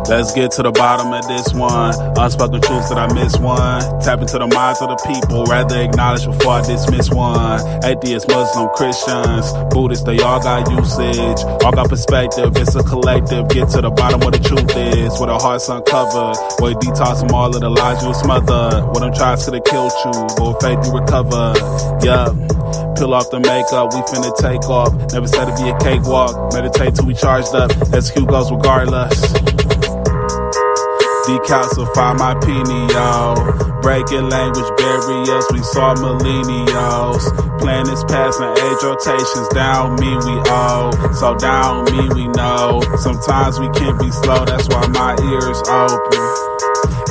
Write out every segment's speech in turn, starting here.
Let's get to the bottom of this one. Unspoken truths that I miss one. Tap into the minds of the people, rather acknowledge before I dismiss one. Atheists, Muslim, Christians, Buddhists, they all got usage. All got perspective, it's a collective. Get to the bottom where the truth is, where the heart's uncovered. Where you detox from all of the lies you smothered. Where them tries could have killed you, but with faith you recover. Yup. Peel off the makeup, we finna take off. Never said it'd be a cakewalk. Meditate till we charged up. Execute goals regardless. Decalcify my pineal. Breaking language barriers, we saw millennials. Planets passing age rotations, down me we owe. So down me we know. Sometimes we can't be slow, that's why my ears open.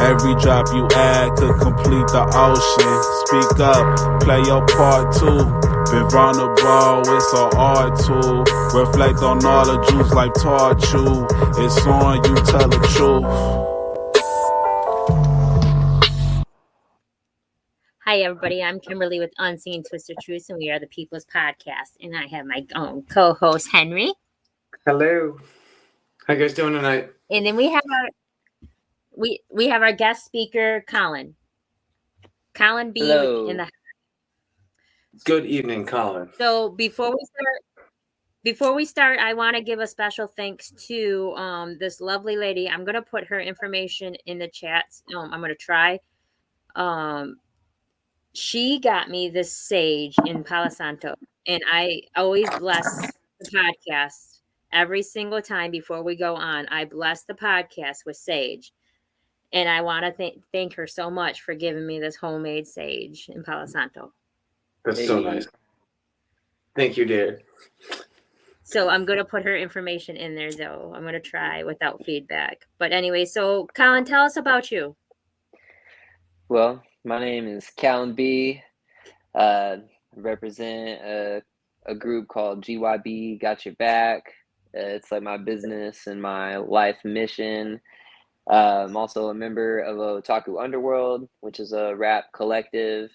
Every drop you add could complete the ocean. Speak up, play your part too. Been vulnerable, it's so hard to reflect on all the Jews life taught you. It's on you, tell the truth. Hi, everybody. I'm Kimberly with Unseen Twisted Truths, and we are the People's Podcast. And I have my own co-host, Henry. Hello. How you guys doing tonight? And then we have our guest speaker, Callon. Callon B. Hello. In the Good evening, Colin. So before we start, I want to give a special thanks to this lovely lady. I'm going to put her information in the chat. I'm going to try. She got me this sage in Palo Santo, and I always bless the podcast every single time before we go on. I bless the podcast with sage, and I want to thank her so much for giving me this homemade sage in Palo Santo. That's so nice. Thank you, dear. So I'm going to put her information in there, though. I'm going to try without feedback. But anyway, so Callon, tell us about you. Well, my name is Callon B. Represent a group called GYB Got Your Back. It's like my business and my life mission. I'm also a member of Otaku Underworld, which is a rap collective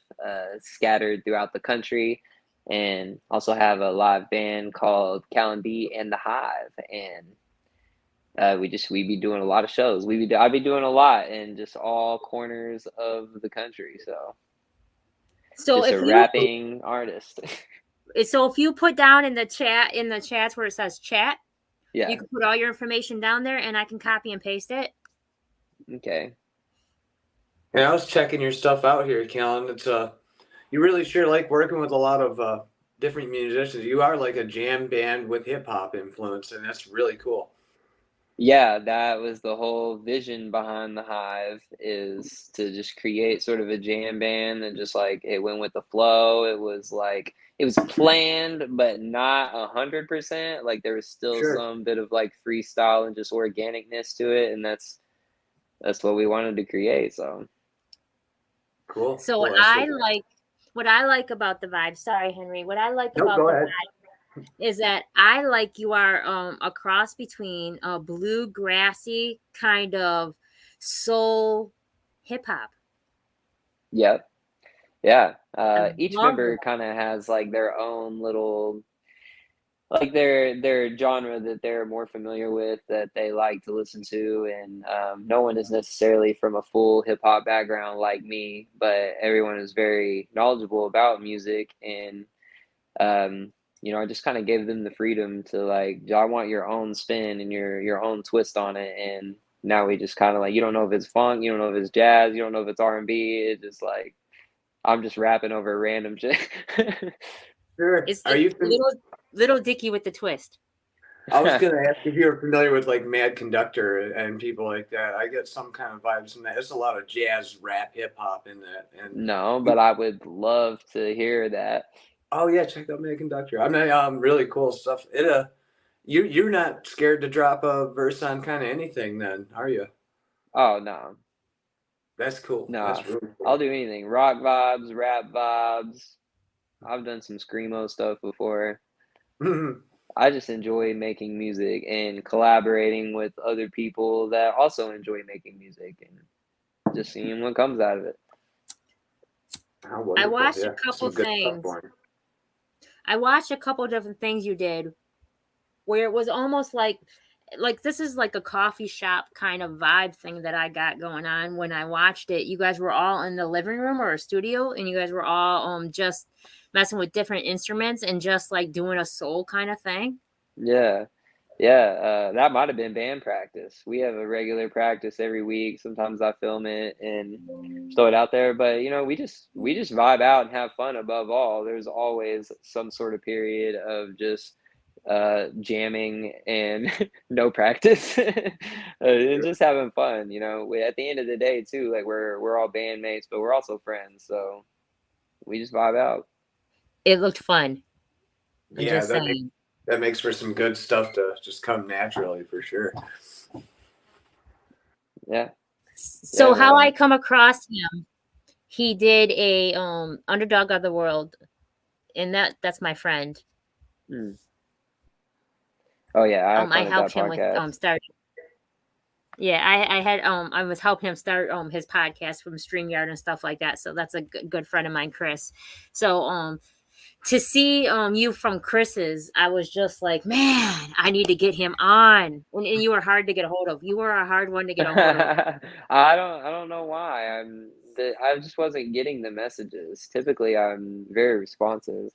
scattered throughout the country, and also have a live band called Callon B and the Hive. And we be doing a lot of shows. I be doing a lot in just all corners of the country. So just a rapping artist. So if you put down in the chats where it says chat, yeah, you can put all your information down there, and I can copy and paste it. Okay. Yeah, I was checking your stuff out here, Callon. It's you really sure like working with a lot of different musicians. You are like a jam band with hip hop influence, and that's really cool. Yeah, that was the whole vision behind the Hive, is to just create sort of a jam band that just like it went with the flow. It was planned, but not 100%. Like there was still some bit of like freestyle and just organicness to it, and that's what we wanted to create. So cool. So what I like about the vibe. Sorry, Henry. What I like about the vibe is that I like you are a cross between a bluegrassy kind of soul hip hop. Yep. Yeah. Each member kind of has like their own little, like their genre that they're more familiar with, that they like to listen to. And no one is necessarily from a full hip hop background like me, but everyone is very knowledgeable about music. And I just kind of gave them the freedom to like, I want your own spin and your own twist on it. And now we just kind of like, you don't know if it's funk, you don't know if it's jazz, you don't know if it's R&B. It's just like, I'm just rapping over random shit. Sure. Are you little Dicky with the twist? I was going to ask if you were familiar with like Mad Conductor and people like that. I get some kind of vibes from that. There's a lot of jazz, rap, hip hop in that. And no, but I would love to hear that. Oh yeah, check out Mad Conductor. I mean, really cool stuff. You're not scared to drop a verse on kind of anything, then, are you? Oh no, that's cool. No, that's really cool. I'll do anything. Rock vibes, rap vibes. I've done some screamo stuff before. I just enjoy making music and collaborating with other people that also enjoy making music and just seeing what comes out of it. I watched a couple things. I watched a couple different things you did where it was almost like like this is like a coffee shop kind of vibe thing that I got going on. When I watched it, you guys were all in the living room or a studio, and you guys were all just messing with different instruments and just like doing a soul kind of thing. Yeah. Yeah, that might have been band practice. We have a regular practice every week. Sometimes I film it and throw it out there, but we just vibe out and have fun above all. There's always some sort of period of just jamming and no practice and just having fun. At the end of the day too, like we're all bandmates, but we're also friends, so we just vibe out. It looked fun. I'm Yeah, just saying. that makes for some good stuff to just come naturally for sure. Yeah. So Yeah, how man. I come across him, he did a Underdog of the World, and that's my friend. Oh yeah, I have fun I at helped that him with podcast. starting. Yeah, I was helping him start his podcast from StreamYard and stuff like that. So that's a good friend of mine, Chris. So to see you from Chris's, I was just like, man, I need to get him on. And you were hard to get a hold of. You were a hard one to get a hold of. I don't know why. I just wasn't getting the messages. Typically, I'm very responsive.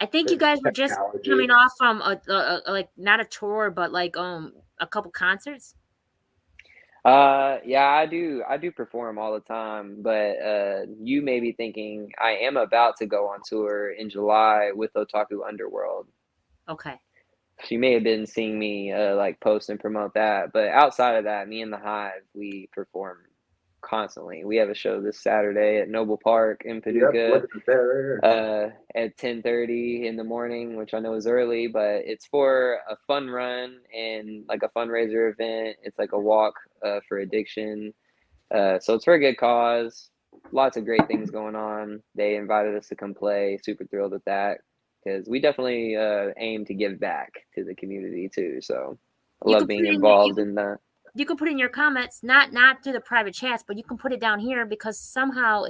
I think you guys were just Technology. coming off from a like not a tour, but like a couple concerts. Yeah, I do perform all the time, but you may be thinking I am about to go on tour in July with Otaku Underworld. Okay. So you may have been seeing me like post and promote that, but outside of that, me and the Hive, we perform constantly. We have a show this Saturday at Noble Park in Paducah at 10:30 in the morning, which I know is early, but it's for a fun run and like a fundraiser event. It's like a walk for addiction. So it's for a good cause. Lots of great things going on. They invited us to come play. Super thrilled with that because we definitely aim to give back to the community too. So I love being involved in that. You can put in your comments, not through the private chats, but you can put it down here because somehow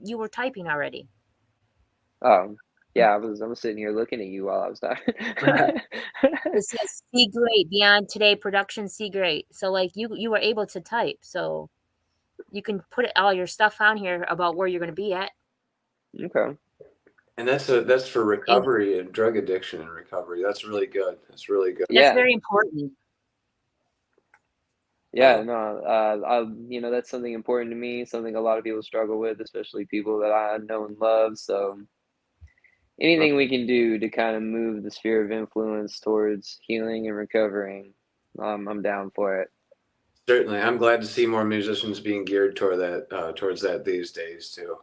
you were typing already. Oh, yeah, I was sitting here looking at you while I was talking. It says "See Great Beyond Today Production." See Great. So like you were able to type, so you can put all your stuff on here about where you're going to be at. Okay. And that's for recovery and drug addiction and recovery. That's really good. That's really good. That's very important. Yeah, no, that's something important to me, something a lot of people struggle with, especially people that I know and love. So anything we can do to kind of move the sphere of influence towards healing and recovering, I'm down for it. Certainly, I'm glad to see more musicians being geared toward that, towards that these days too,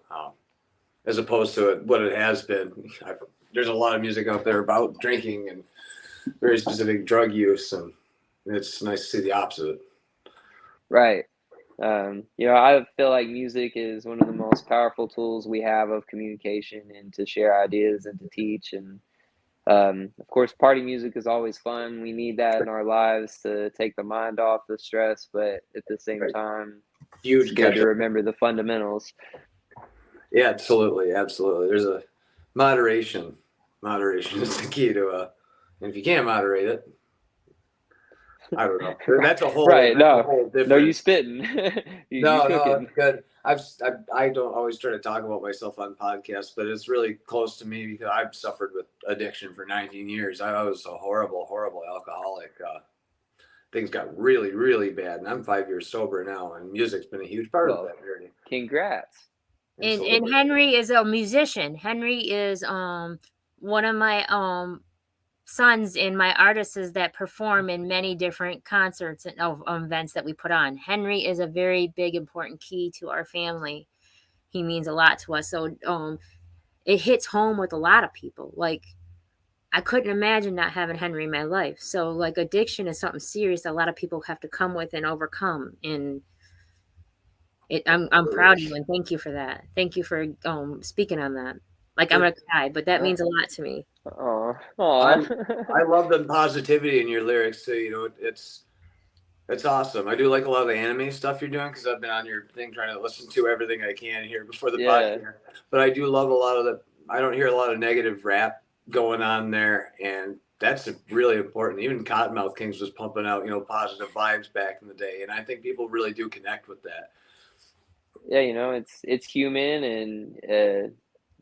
as opposed to what it has been. There's a lot of music out there about drinking and very specific drug use, and it's nice to see the opposite. Right. I feel like music is one of the most powerful tools we have of communication and to share ideas and to teach. And of course, party music is always fun. We need that in our lives to take the mind off the stress, but at the same time, it's good to remember the fundamentals. Yeah, absolutely. Absolutely. There's a moderation. Moderation is the key to and if you can't moderate it, I don't know. That's a whole right. No, you spitting. No, it's good. I don't always try to talk about myself on podcasts, but it's really close to me because I've suffered with addiction for 19 years. I was a horrible, horrible alcoholic. Things got really, really bad, and I'm 5 years sober now, and music's been a huge part of that journey. Congrats. And Henry is a musician. Henry is one of my sons and my artists that perform in many different concerts and events that we put on. Henry is a very big, important key to our family. He means a lot to us. So it hits home with a lot of people. Like, I couldn't imagine not having Henry in my life. So like addiction is something serious a lot of people have to come with and overcome. And I'm proud of you and thank you for that. Thank you for speaking on that. Like, I'm gonna cry, but that means a lot to me. I love the positivity in your lyrics too. It's awesome. I do like a lot of the anime stuff you're doing because I've been on your thing trying to listen to everything I can here before the podcast. But I do love a lot of I don't hear a lot of negative rap going on there, and that's really important. Even Cottonmouth Kings was pumping out, positive vibes back in the day, and I think people really do connect with that. Yeah, it's human, and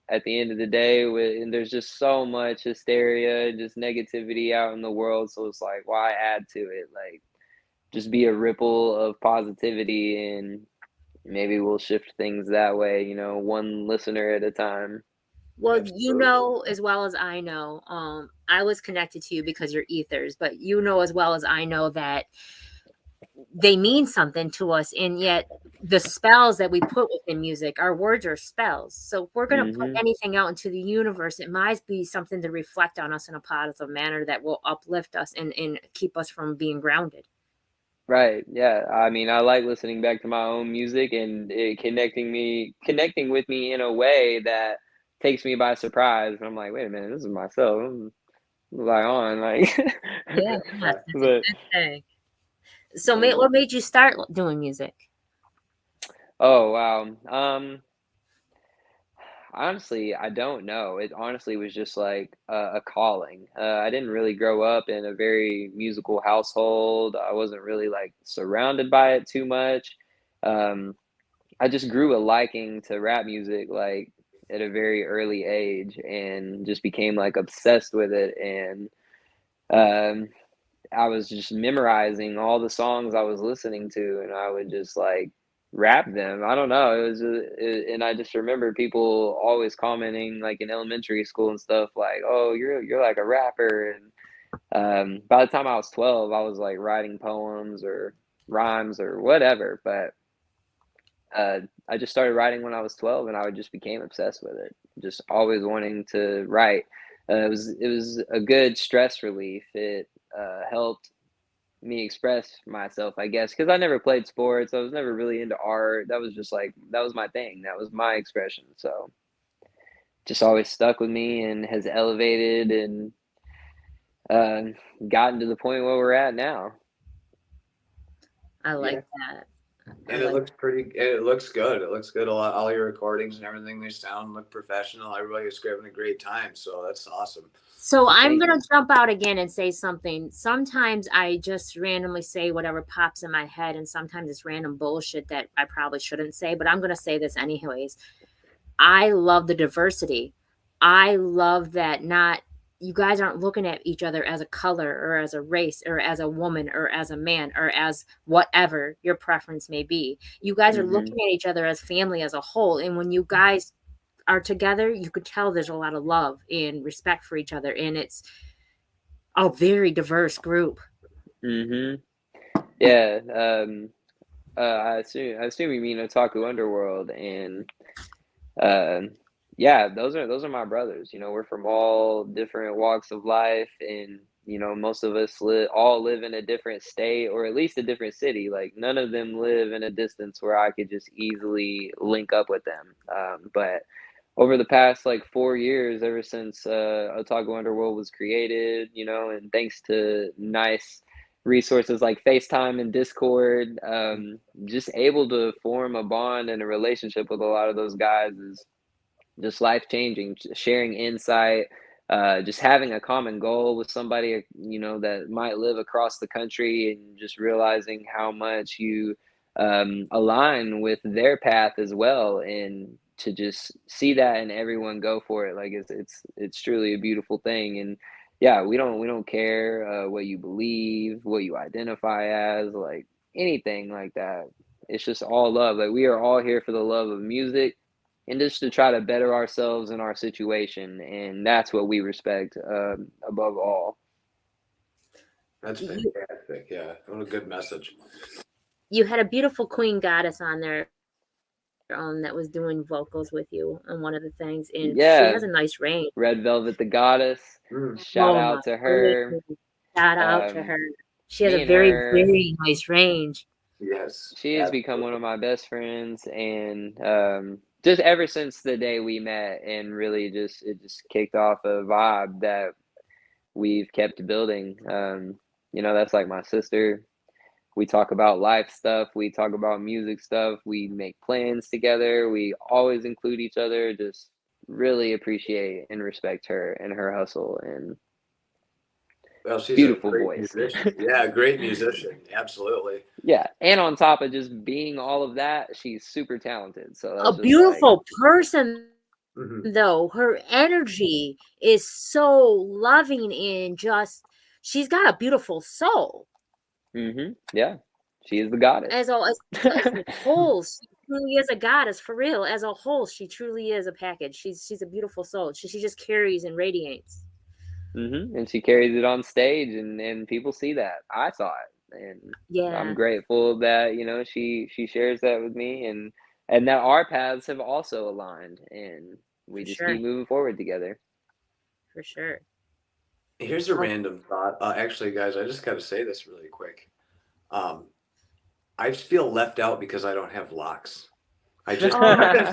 at the end of the day, and there's just so much hysteria, just negativity out in the world. So it's like, why add to it? Like, just be a ripple of positivity, and maybe we'll shift things that way, one listener at a time. Well, you know as well as I know, I was connected to you because you're ethers, but you know as well as I know that they mean something to us, and yet the spells that we put within music, our words are spells. So if we're going to put anything out into the universe, it might be something to reflect on us in a positive manner that will uplift us and keep us from being grounded. Right. Yeah. I mean, I like listening back to my own music, and it connecting with me in a way that takes me by surprise. And I'm like, wait a minute, this is myself. I'm like on like. Yeah, that's a But good thing. So, what made you start doing music? Oh wow. Honestly, I don't know. It honestly was just like a calling. I didn't really grow up in a very musical household. I wasn't really like surrounded by it too much. Um, I just grew a liking to rap music like at a very early age, and just became like obsessed with it. And um, I was just memorizing all the songs I was listening to, and I would just like rap them. I don't know. It was, and I just remember people always commenting, like in elementary school and stuff, like, "Oh, you're like a rapper." And by the time I was 12, I was like writing poems or rhymes or whatever. But I just started writing when I was 12, and I just became obsessed with it. Just always wanting to write. It was a good stress relief. It helped me express myself, I guess, because I never played sports. I was never really into art. That was just like that was my thing. That was my expression. So just always stuck with me, and has elevated and gotten to the point where we're at now. I like that. And it looks it looks good. It looks good. All your recordings and everything, they look professional. Everybody is having a great time. So that's awesome. So I'm going to jump out again and say something. Sometimes I just randomly say whatever pops in my head, and sometimes it's random bullshit that I probably shouldn't say, but I'm going to say this anyways. I love the diversity. I love that you guys aren't looking at each other as a color or as a race or as a woman or as a man or as whatever your preference may be. You guys are looking at each other as family as a whole. And when you guys are together, you could tell there's a lot of love and respect for each other. And it's a very diverse group. Yeah. I assume you mean Otaku Underworld, and yeah, those are my brothers. We're from all different walks of life, and most of us all live in a different state, or at least a different city. Like, none of them live in a distance where I could just easily link up with them. But over the past like 4 years, ever since Otaku Underworld was created, and thanks to nice resources like FaceTime and Discord, just able to form a bond and a relationship with a lot of those guys is just life changing. Sharing insight, just having a common goal with somebody that might live across the country, and just realizing how much you align with their path as well, and to just see that and everyone go for it, like it's truly a beautiful thing. And yeah, we don't care what you believe, what you identify as, like anything like that. It's just all love. Like, we are all here for the love of music, and just to try to better ourselves in our situation, and that's what we respect above all. That's fantastic. Yeah, what a good message. You had a beautiful queen goddess on there that was doing vocals with you on one of the things, and she has a nice range. Red Velvet the Goddess. Shout out to her. Shout out to her. She has a very, very nice range. Yes. She has become one of my best friends, and just ever since the day we met, and really it just kicked off a vibe that we've kept building. That's like my sister. We talk about life stuff. We talk about music stuff. We make plans together. We always include each other. Just really appreciate and respect her and her hustle. And Well, she's Beautiful a great voice. musician. Yeah, great musician. Absolutely. Yeah, and on top of just being all of that, she's super talented. So A that's just like, beautiful person, Mhm. though. Her energy is so loving and just, she's got a beautiful soul. yeah, she is the goddess. As a whole, she truly is a goddess for real. As a whole, she truly is a package. She's a beautiful soul. She just carries and radiates. And she carries it on stage, and people see that. I saw it, and I'm Yeah, grateful that she shares that with me, and that our paths have also aligned, and we for just sure, keep moving forward together. for sure. Here's a Oh, random thought. Actually, guys, I just got to say this really quick. Um, I feel left out because I don't have locks. I'm just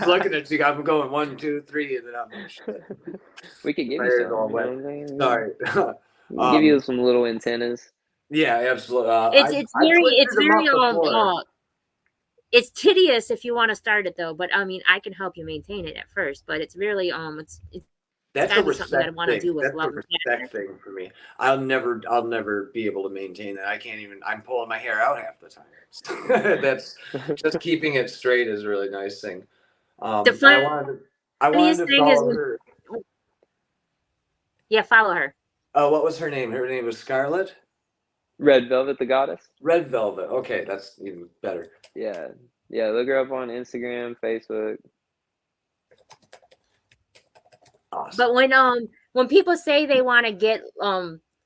looking at you. I'm going 1, 2, 3, and then I'm like, shit. We could give My you hair's some, all you know wet. what I'm saying? Sorry. We can give you some little antennas. Yeah, absolutely. it's I twisted them very up before. it's tedious if you want to start it though. But I mean, I can help you maintain it at first. But it's really it's That's got a to be something that I respect want to thing. do with That's a love and respect passion. thing for me. I'll never be able to maintain that. I can't even. I'm pulling my hair out half the time. That's just keeping it straight is a really nice thing. The I wanted funniest to thing is follow her. yeah, follow her. What was her name? Her name was Scarlett. Red Velvet, the goddess. Red Velvet. Okay, that's even better. Yeah, yeah. Look her up on Instagram, Facebook. Awesome. But when people say they want to get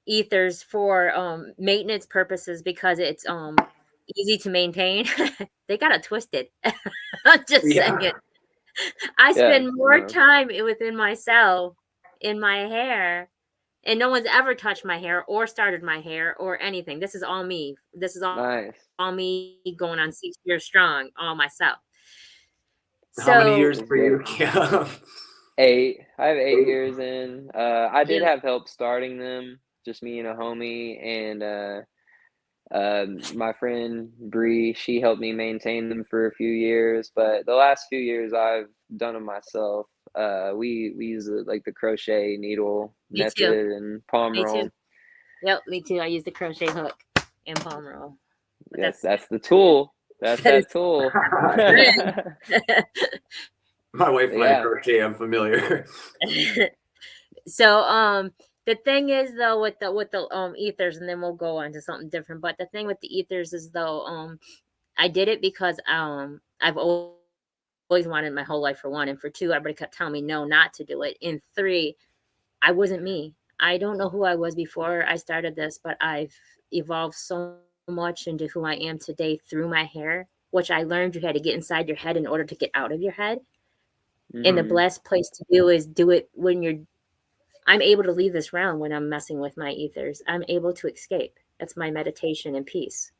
ethers for maintenance purposes because it's easy to maintain, they gotta twist it. I'm just saying. I Yeah, spend more time within myself in my hair, and no one's ever touched my hair or started my hair or anything. This is all me. This is nice. all me going on 6 years strong, all myself. How many years So for you? Yeah. 8. I have 8 years in. I did yeah, have help starting them, just me and a homie, and my friend Bree, she helped me maintain them for a few years, but the last few years I've done them myself. We use like the crochet needle me too. method and palm Me too. roll. Yep, me too. I use the crochet hook and palm roll. But Yes, that's the tool. That's that is that tool. My wife and I Yeah. crochet. I'm familiar. So the thing is though with the ethers, and then we'll go on to something different. But the thing with the ethers is though I did it because I've always wanted my whole life, for one, and for two, everybody kept telling me no, not to do it. And three, I wasn't me. I don't know who I was before I started this, but I've evolved so much into who I am today through my hair, which I learned you had to get inside your head in order to get out of your head. And the best place to do it when I'm able to leave this realm when I'm messing with my ethers. I'm able to escape. That's my meditation and peace.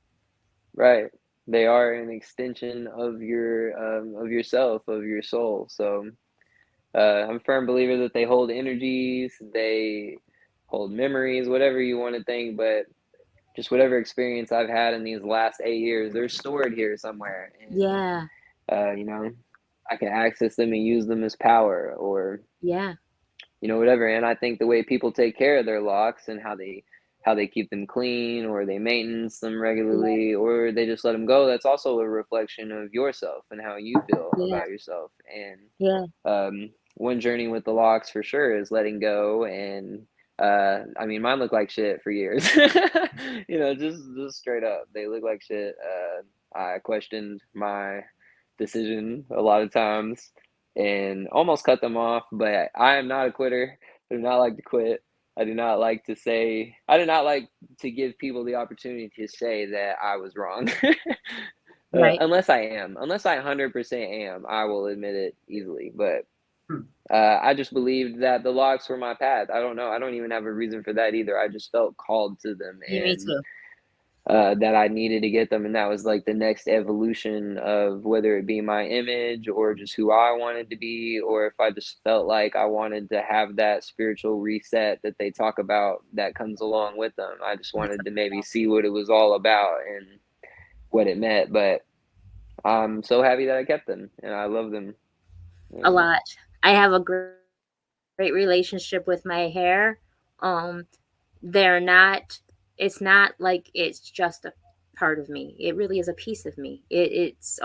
Right. They are an extension of yourself, of your soul. So I'm a firm believer that they hold energies, they hold memories, whatever you want to think, but just whatever experience I've had in these last 8 years, they're stored here somewhere. And Yeah. I can access them and use them as power, or Yeah. whatever. And I think the way people take care of their locks and how they keep them clean, or they maintenance them regularly, or they just let them go, that's also a reflection of yourself and how you feel Yeah. about yourself. And Yeah. one journey with the locks for sure is letting go. And I mean, mine look like shit for years. Just straight up, they look like shit. I questioned my decision a lot of times and almost cut them off, but I am not a quitter. I do not like to quit. I do not like to give people the opportunity to say that I was wrong. Right. Unless I 100% am, I will admit it easily. But I just believed that the locks were my path. I don't know. I don't even have a reason for that either. I just felt called to them, Yeah, me and too. that I needed to get them. And that was like the next evolution of whether it be my image or just who I wanted to be, or if I just felt like I wanted to have that spiritual reset that they talk about that comes along with them. I just wanted to maybe see what it was all about and what it meant. But I'm so happy that I kept them and I love them. A lot. I have a great relationship with my hair. they're not, it's not like it's just a part of me. It really is a piece of me. It's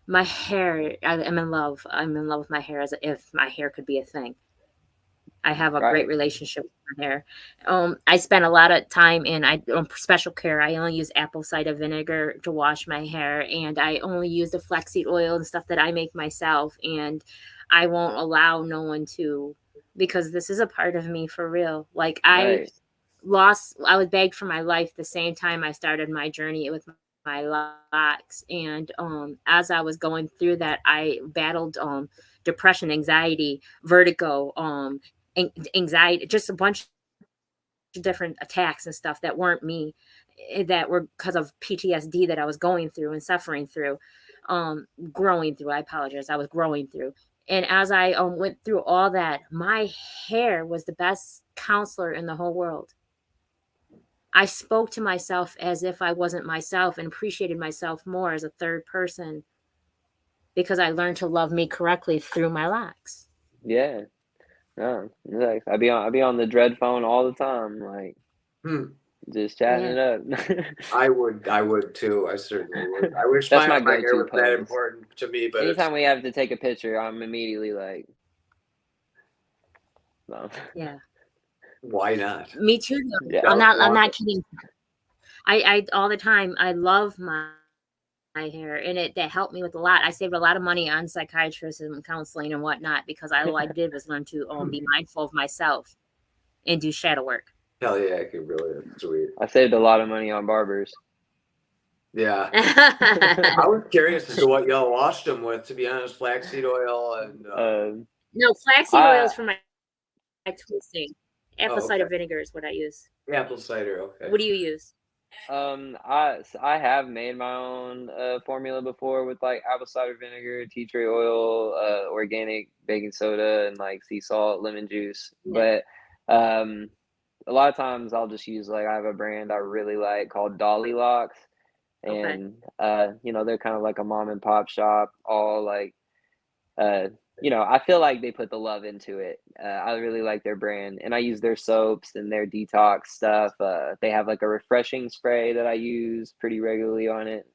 my hair. I'm in love. I'm in love with my hair as if my hair could be a thing. I have a great Right. relationship with my hair. I spend a lot of time in special care. I only use apple cider vinegar to wash my hair, and I only use the flaxseed oil and stuff that I make myself. And I won't allow no one to, because this is a part of me for real. Like Right. I was begged for my life the same time I started my journey with my locks. And as I was going through that, I battled depression, anxiety, vertigo, anxiety, just a bunch of different attacks and stuff that weren't me, that were because of PTSD that I was going through and suffering through, growing through. I apologize. I was growing through. And as I went through all that, my hair was the best counselor in the whole world. I spoke to myself as if I wasn't myself and appreciated myself more as a third person because I learned to love me correctly through my locks. Yeah. No, like I be on the dread phone all the time, like just chatting Yeah. it up. I would too. I certainly would. I wish That's my my hair go-to was that pose. important to me, but Anytime we have to take a picture, I'm immediately like, no. Yeah. Why not? Me too. Though. Yeah. I'm not kidding. I all the time. I love my hair, and that helped me with a lot. I saved a lot of money on psychiatrists and counseling and whatnot because all I did was learn to be mindful of myself and do shadow work. Hell yeah, I could really. That's sweet. I saved a lot of money on barbers. Yeah. I was curious as to what y'all washed them with, to be honest. Flaxseed oil and No, flaxseed oil is for my twisting. Apple cider okay. vinegar is what I use. Apple cider, okay. What do you use? I have made my own formula before with like apple cider vinegar, tea tree oil, organic baking soda, and like sea salt, lemon juice. Yeah. But a lot of times I'll just use, like, I have a brand I really like called Dolly Locks, Okay. and they're kind of like a mom and pop shop, all like I feel like they put the love into it. I really like their brand, and I use their soaps and their detox stuff. They have like a refreshing spray that I use pretty regularly on it.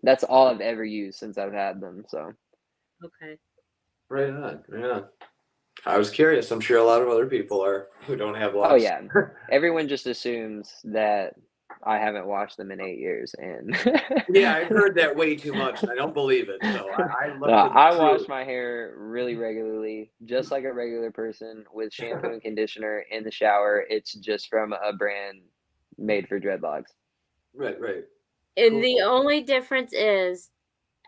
That's all I've ever used since I've had them. So Okay. Right on, right on. I was curious. I'm sure a lot of other people are who don't have oh locks. yeah, everyone just assumes that I haven't washed them in 8 years, and Yeah, I've heard that way too much, and I don't believe it. So I look no, for the I truth. wash my hair really regularly, just like a regular person, with shampoo and conditioner in the shower. It's just from a brand made for dreadlocks. Right, right. And the only difference is,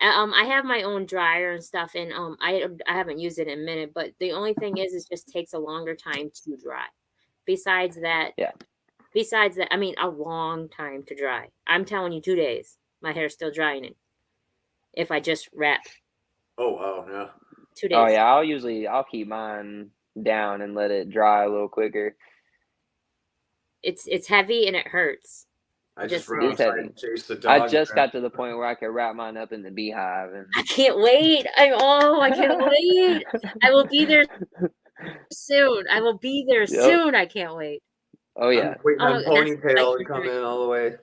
I have my own dryer and stuff, and I haven't used it in a minute. But the only thing is, it just takes a longer time to dry. Besides that, Yeah. I mean, a long time to dry. I'm telling you, 2 days, my hair's still drying. It if I just wrap. Oh wow, yeah. 2 days. Oh yeah, I'll keep mine down and let it dry a little quicker. It's heavy and it hurts. I just run It's outside heavy. and chase the I dog. just got to the point where I could wrap mine up in the beehive, and I can't wait. I can't wait. I will be there soon. I will be there soon. I can't wait. Oh yeah. I'm waiting on that's ponytail to come in all the way.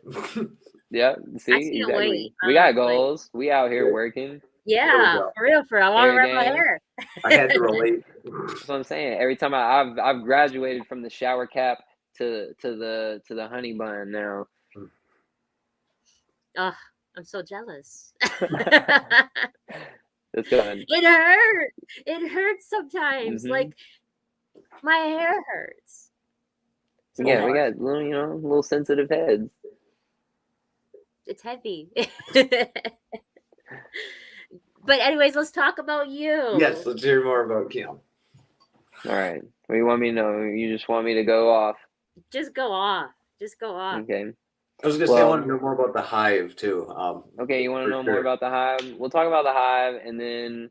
Yeah. See, I can't exactly. wait. We got goals. We out here working. Yeah, for real. I want to wrap my hair. I had to relate. That's what I'm saying. Every time I've graduated from the shower cap to the honey bun now. Oh, I'm so jealous. It's good. It hurts. It hurts sometimes. Mhm. Like my hair hurts. Yeah, we got little sensitive heads. It's heavy. But anyways, let's talk about you. Yes, let's hear more about Kim. All right. What do you want me to know? You just want me to go off? Just go off. Okay. I was gonna say I want to know more about the Hive too. Okay, you want to know more about the Hive? We'll talk about the Hive, and then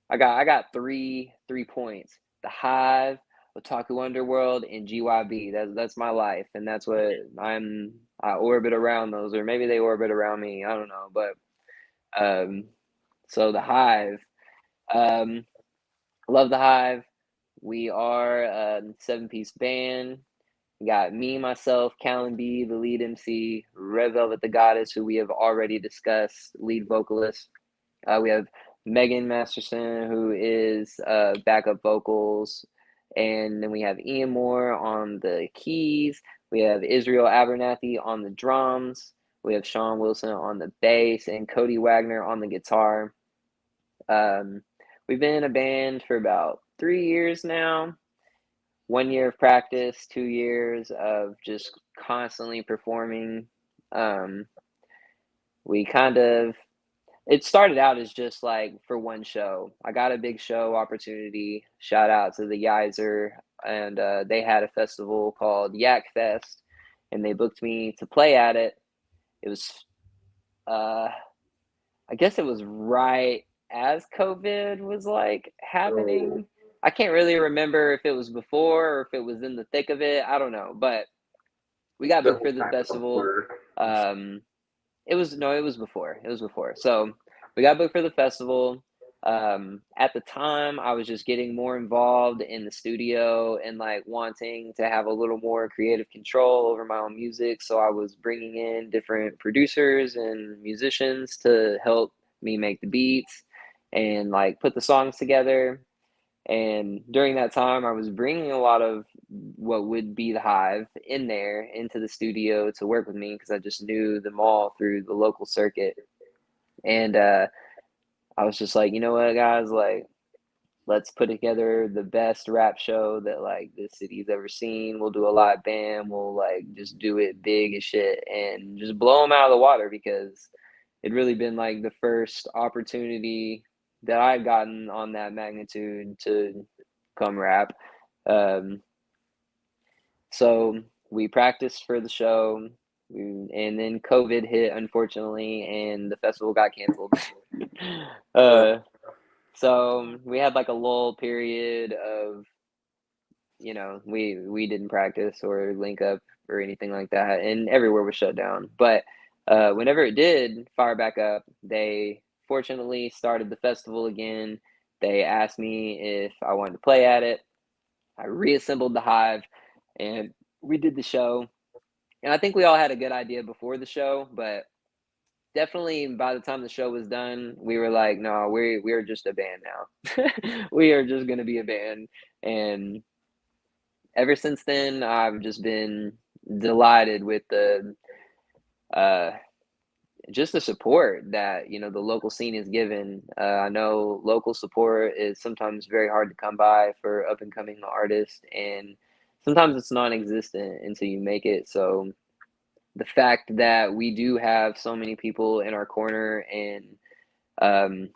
I got three points. The Hive, Otaku Underworld, and GYB. That's my life, and that's what I orbit around those, or maybe they orbit around me. I don't know, but so the Hive, love the Hive. We are a 7-piece band. We got me, myself, Callon B, the lead MC, Red Velvet the Goddess, who we have already discussed, lead vocalist. We have Megan Masterson, who is backup vocals. And then we have Ian Moore on the keys. We have Israel Abernathy on the drums. We have Sean Wilson on the bass and Cody Wagner on the guitar. We've been in a band for about 3 years now. 1 year of practice, 2 years of just constantly performing. It started out as just like for one show. I got a big show opportunity. Shout out to the Yizer, and they had a festival called Yak Fest, and they booked me to play at it. It was, I guess it was right as COVID was like happening. I can't really remember if it was before or if it was in the thick of it. I don't know, but we got booked for the festival. It was before. It was before. So we got booked for the festival. At the time, I was just getting more involved in the studio and like wanting to have a little more creative control over my own music. So I was bringing in different producers and musicians to help me make the beats and like put the songs together. And during that time, I was bringing a lot of what would be the Hive in there into the studio to work with me because I just knew them all through the local circuit. And I was just like, you know what, guys, like, let's put together the best rap show that like this city's ever seen. We'll do a live band. We'll like just do it big as shit and just blow them out of the water because it'd really been like the first opportunity that I'd gotten on that magnitude to come rap. So we practiced for the show, and then COVID hit, unfortunately, and the festival got canceled. So we had like a lull period of, we didn't practice or link up or anything like that, and everywhere was shut down. But whenever it did fire back up, they fortunately started the festival again. They asked me if I wanted to play at it. I reassembled the Hive and we did the show. And I think we all had a good idea before the show, but definitely by the time the show was done, we were like, no, we're just a band now. We are just going to be a band. And ever since then, I've just been delighted with the just the support that the local scene is given. I know local support is sometimes very hard to come by for up and coming artists, and sometimes it's non-existent until you make it. So the fact that we do have so many people in our corner and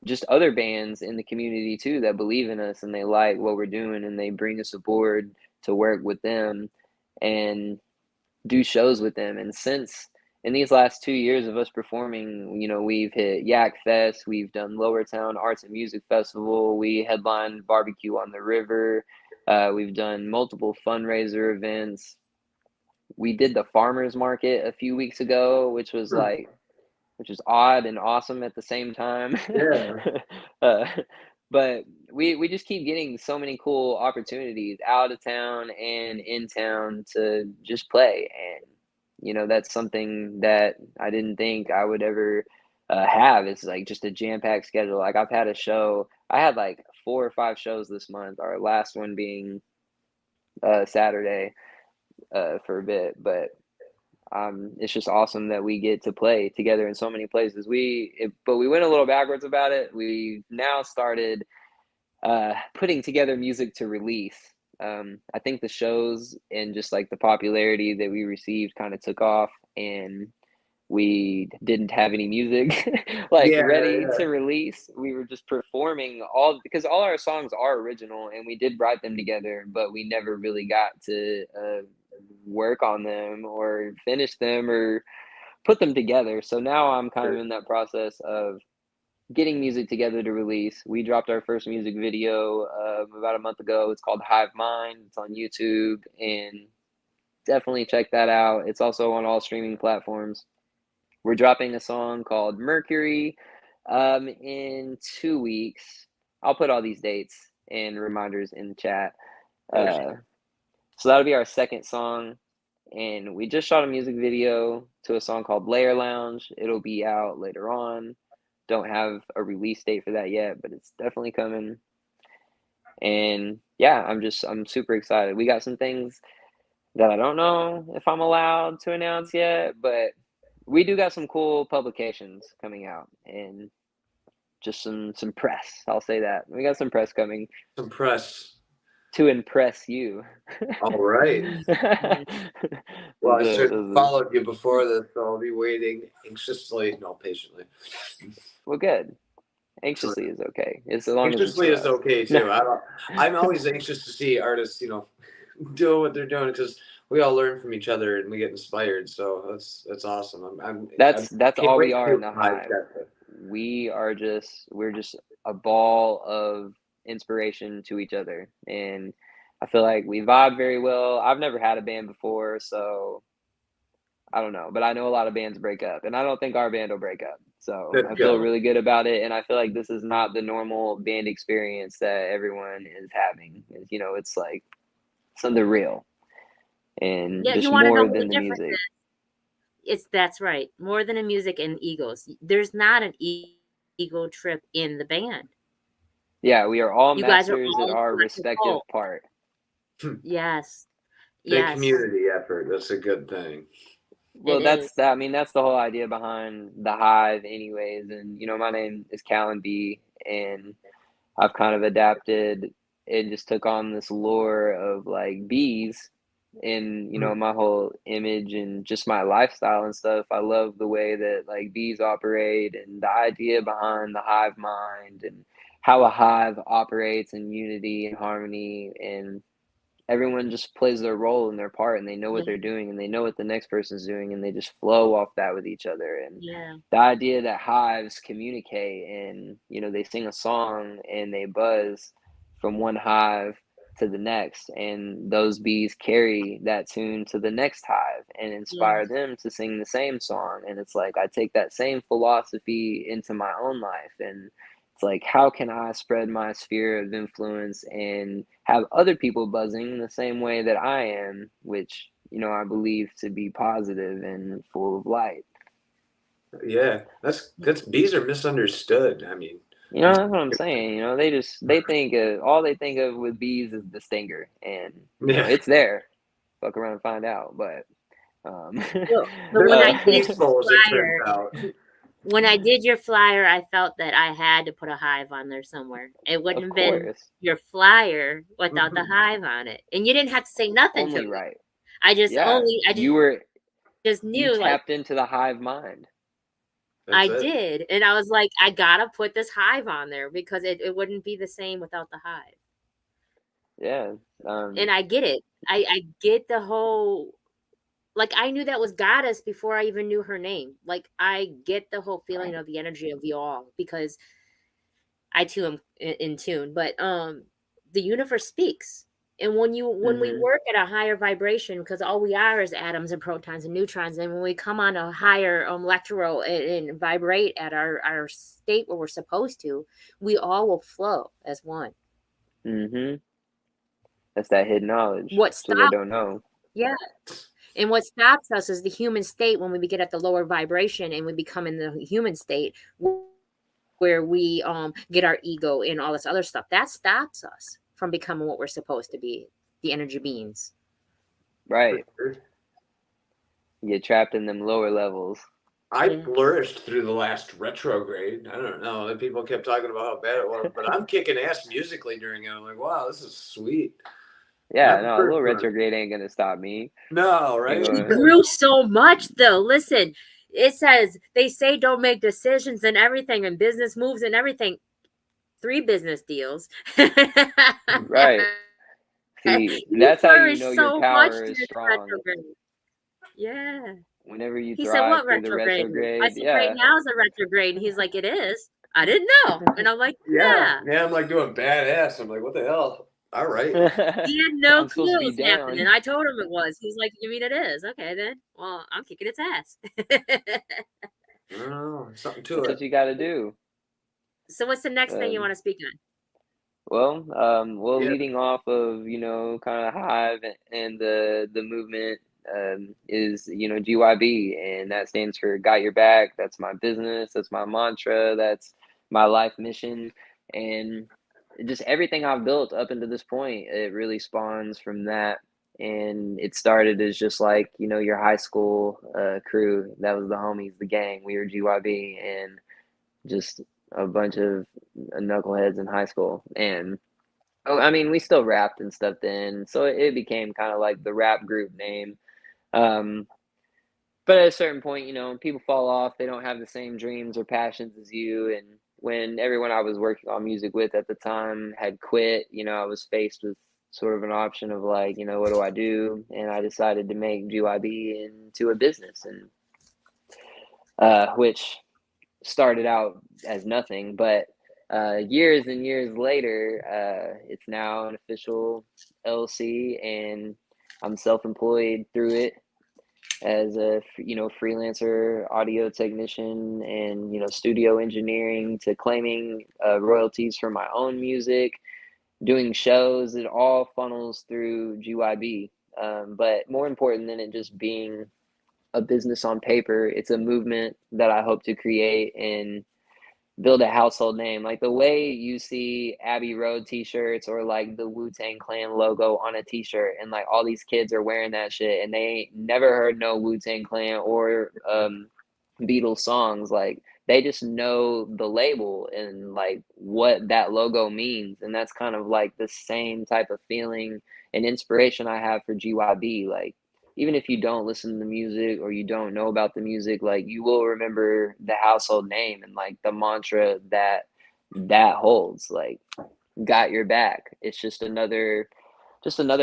just other bands in the community too that believe in us and they like what we're doing and they bring us aboard to work with them and do shows with them. And since in these last 2 years of us performing, we've hit Yak Fest, we've done Lower Town Arts and Music Festival, we headlined Barbecue on the River, we've done multiple fundraiser events. We did the farmers market a few weeks ago, which was odd and awesome at the same time. Yeah. But we just keep getting so many cool opportunities out of town and in town to just play. And, that's something that I didn't think I would ever have. It's like just a jam-packed schedule. Like I had like 4 or 5 shows this month, our last one being Saturday for a bit. But it's just awesome that we get to play together in so many places. But we went a little backwards about it. We now started putting together music to release. I think the shows and just like the popularity that we received kind of took off, and we didn't have any music ready to release. We were just performing because all our songs are original and we did write them together, but we never really got to work on them or finish them or put them together. So now I'm kind of in that process of getting music together to release. We dropped our first music video about a month ago. It's called Hive Mind. It's on YouTube, and definitely check that out. It's also on all streaming platforms. We're dropping a song called Mercury in 2 weeks. I'll put all these dates and reminders in the chat. So that'll be our second song. And we just shot a music video to a song called Layer Lounge. It'll be out later on. Don't have a release date for that yet, but it's definitely coming. And yeah, I'm super excited. We got some things that I don't know if I'm allowed to announce yet, but we do got some cool publications coming out and just some press. I'll say that. We got some press coming. Some press. To impress you. All right. Well, I certainly followed you before this, so I'll be waiting anxiously, no, patiently. Well, good. Anxiously is okay. As long anxiously as is okay too. I'm always anxious to see artists, doing what they're doing because we all learn from each other and we get inspired. So that's awesome. That's all we are in the Hive. We're just a ball of inspiration to each other, and I feel like we vibe very well. I've never had a band before, so I don't know, but I know a lot of bands break up, and I don't think our band will break up. So I feel really good about it, and I feel like this is not the normal band experience that everyone is having. It's like something real, and just more than the music. That's right, more than a music and egos. There's not an ego trip in the band. Yeah, we are all masters at our respective part. Yes. The community effort. That's a good thing. Well, that's the whole idea behind the Hive anyways. And, my name is Callon B, and I've kind of adapted and just took on this lore of like bees in, my whole image and just my lifestyle and stuff. I love the way that like bees operate and the idea behind the hive mind and how a hive operates in unity and harmony, and everyone just plays their role in their part, and they know what they're doing, and they know what the next person's doing, and they just flow off that with each other. And the idea that hives communicate and, they sing a song and they buzz from one hive to the next, and those bees carry that tune to the next hive and inspire them to sing the same song. And it's like I take that same philosophy into my own life, and it's like, how can I spread my sphere of influence and have other people buzzing the same way that I am, which, I believe to be positive and full of light. Yeah, that's bees are misunderstood. I mean, that's what I'm saying. They think all they think of with bees is the stinger, and it's there. Fuck around and find out. But when I did when I did your flyer, I felt that I had to put a hive on there somewhere. It wouldn't have been your flyer without the hive on it, and you didn't have to say nothing to me. I just knew, you tapped into the hive mind. I did, and I was like, I gotta put this hive on there because it wouldn't be the same without the hive. Yeah, and I get it. I get the whole. Like, I knew that was Goddess before I even knew her name. Like, I get the whole feeling of the energy of y'all because I too am in tune. But the universe speaks, and when we work at a higher vibration, because all we are is atoms and protons and neutrons, and when we come on a higher electro and vibrate at our state where we're supposed to, we all will flow as one. That's that hidden knowledge. So they don't know. Yeah. And what stops us is the human state when we get at the lower vibration and we become in the human state where we get our ego and all this other stuff. That stops us from becoming what we're supposed to be, the energy beings. Right. You get trapped in them lower levels. I flourished through the last retrograde. I don't know. People kept talking about how bad it was, but I'm kicking ass musically during it. I'm like, wow, this is sweet. Yeah, no, a little retrograde ain't gonna stop me. No, right? He grew so much, though. Listen, it says they say don't make decisions and everything, and business moves and everything. 3 business deals. Right. See, that's how you know your power is strong. Yeah. Whenever you he said, "What retrograde?" I said, "Right now is a retrograde." And he's like, "It is." I didn't know, and I'm like, "Yeah." I'm like doing badass. I'm like, "What the hell?" All right. He had no clue what was happening. I told him it was. He's like, "You mean it is?" Okay, then. Well, I'm kicking its ass. Oh, something to That's it. what you got to do. So, what's the next thing you want to speak on? Well, Yeah. leading off of, kind of Hive and the movement is, GYB, and that stands for Got Your Back. That's my business. That's my mantra. That's my life mission. And just everything I've built up until this point, it really spawns from that. And it started as just like, your high school crew. That was the homies, the gang. We were GYB, and just a bunch of knuckleheads in high school. And I mean, we still rapped and stuff then, so it became kind of like the rap group name. Um, but at a certain point, people fall off. They don't have the same dreams or passions as you. And when everyone I was working on music with at the time had quit, I was faced with sort of an option of like, what do I do? And I decided to make GYB into a business, and which started out as nothing, but years and years later, it's now an official LC, and I'm self-employed through it as a freelancer audio technician, and studio engineering, to claiming royalties for my own music, doing shows. It all funnels through GYB. But more important than it just being a business on paper, it's a movement that I hope to create and build a household name. Like the way you see Abbey Road t-shirts, or like the Wu-Tang Clan logo on a t-shirt, and like all these kids are wearing that shit and they ain't never heard no Wu-Tang Clan or Beatles songs. Like they just know the label and like what that logo means. And that's kind of like the same type of feeling and inspiration I have for GYB. Like even if you don't listen to the music or you don't know about the music, like you will remember the household name and like the mantra that holds, like got your back. It's just another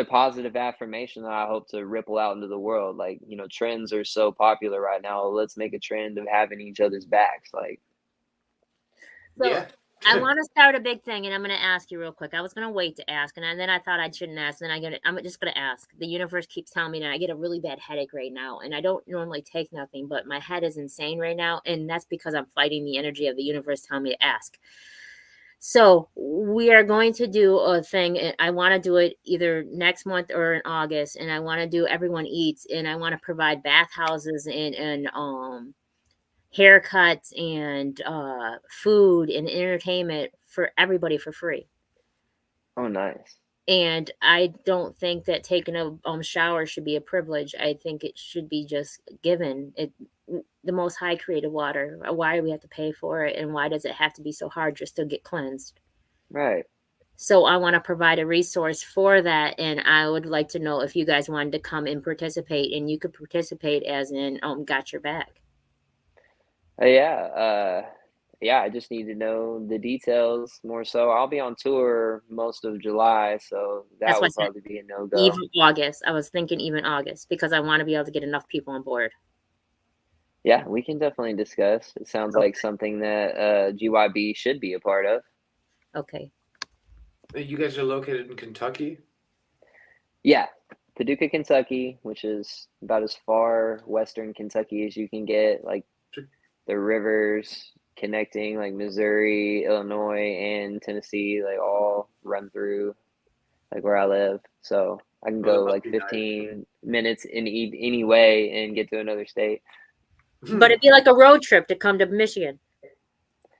positive affirmation that I hope to ripple out into the world. Like, trends are so popular right now. Let's make a trend of having each other's backs. Like, So, yeah. I want to start a big thing, and I'm going to ask you real quick. I was going to wait to ask, and then I thought I shouldn't ask. Then I'm just going to ask. The universe keeps telling me that I get a really bad headache right now, and I don't normally take nothing, but my head is insane right now, and that's because I'm fighting the energy of the universe telling me to ask. So we are going to do a thing, and I want to do it either next month or in August, and I want to do Everyone Eats, and I want to provide bathhouses and haircuts and food and entertainment for everybody for free. oh, nice. And I don't think that taking a shower should be a privilege. I think it should be just given. The Most High created water. Why do we have to pay for it? And why does it have to be so hard just to get cleansed? Right. So I want to provide a resource for that. And I would like to know if you guys wanted to come and participate. And you could participate as in Got Your Back. Yeah. I just need to know the details more. So I'll be on tour most of July, so that would probably be a no-go. Even August. I was thinking even August, because I want to be able to get enough people on board. Yeah, we can definitely discuss. It sounds like something that GYB should be a part of. Okay. You guys are located in Kentucky? Yeah, Paducah, Kentucky, which is about as far western Kentucky as you can get. Like the rivers connecting like Missouri, Illinois, and Tennessee, like all run through like where I live. So I can go like 15 minutes in any way and get to another state. But it'd be like a road trip to come to Michigan.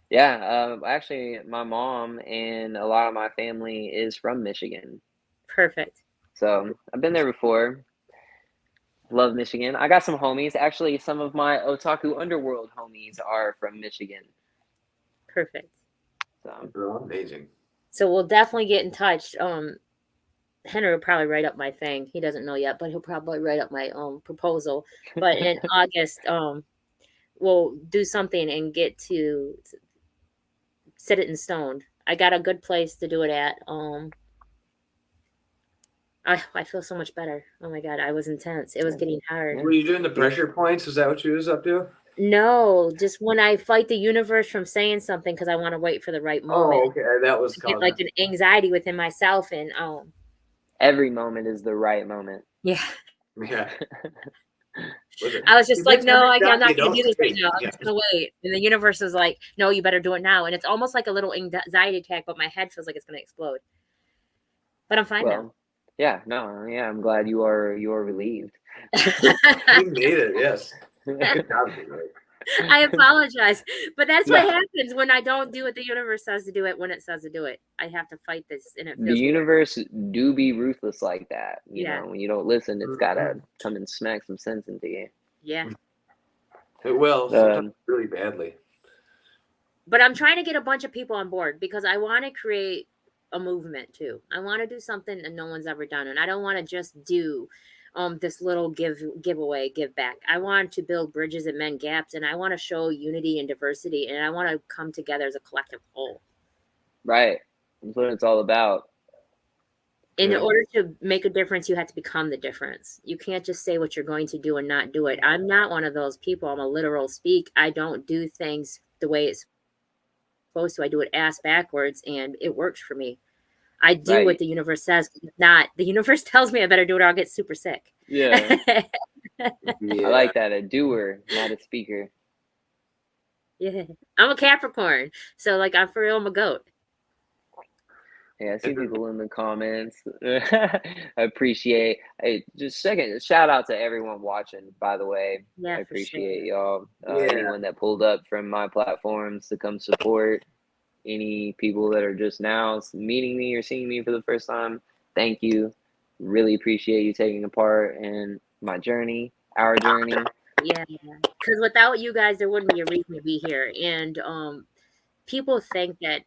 Yeah, actually, my mom and a lot of my family is from Michigan. Perfect. So I've been there before. Love Michigan. I got some homies. Actually, some of my Otaku Underworld homies are from Michigan. Perfect. So amazing. So we'll definitely get in touch. Henry will probably write up my thing. He doesn't know yet, but he'll probably write up my proposal. But in August, we'll do something and get to set it in stone. I got a good place to do it at. I feel so much better. Oh my God, I was intense. It was getting hard. Were you doing the pressure points? Is that what you was up to? No, just when I fight the universe from saying something because I want to wait for the right moment. Oh, okay. That was get like an anxiety within myself, and every moment is the right moment. Yeah. Yeah. I was just like, no, I'm not going to do this right now. I'm Yeah. just going to wait. And the universe is like, no, you better do it now. And it's almost like a little anxiety attack, but my head feels like it's going to explode. But I'm fine now. Yeah, no, yeah, I'm glad you are relieved. You made it, yes. Good job, I apologize, but that's what happens when I don't do what the universe says to do it when it says to do it. I have to fight this, and it feels the universe do be ruthless like that. You know, when you don't listen, it's gotta come and smack some sense into you. Yeah, it will sometimes really badly. But I'm trying to get a bunch of people on board because I want to create a movement too. I want to do something that no one's ever done, and I don't want to just do this little giveaway, give back. I want to build bridges and mend gaps, and I want to show unity and diversity, and I want to come together as a collective whole. Right. That's what it's all about. In order to make a difference, you have to become the difference. You can't just say what you're going to do and not do it. I'm not one of those people. I'm a literal speak. I don't do things the way it's supposed to. I do it ass backwards, and it works for me. I do what the universe says. Not the universe tells me I better do it or I'll get super sick. Yeah. I like that. A doer, not a speaker. Yeah. I'm a Capricorn. So like I'm for real, I'm a goat. Yeah, I see people in the comments. I appreciate. Hey, just second shout out to everyone watching, by the way. Yeah, I appreciate y'all. Anyone that pulled up from my platforms to come support. Any people that are just now meeting me or seeing me for the first time, thank you. Really appreciate you taking a part in my journey, our journey. Yeah, because without you guys, there wouldn't be a reason to be here. And people think that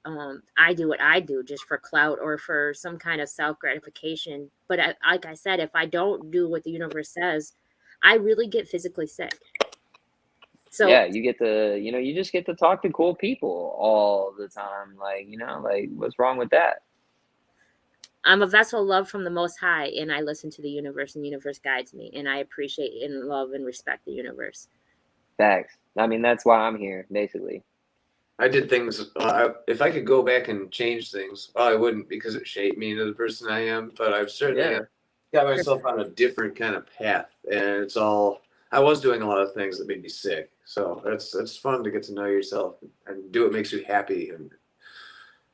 I do what I do just for clout or for some kind of self-gratification. But like I said, if I don't do what the universe says, I really get physically sick. So yeah, you get to, you just get to talk to cool people all the time. Like, like what's wrong with that? I'm a vessel of love from the Most High, and I listen to the universe, and the universe guides me, and I appreciate and love and respect the universe. Facts. I mean, that's why I'm here, basically. I did things. If I could go back and change things, I wouldn't because it shaped me into the person I am. But I've certainly got myself on a different kind of path, and it's all. I was doing a lot of things that made me sick, so it's fun to get to know yourself and do what makes you happy. And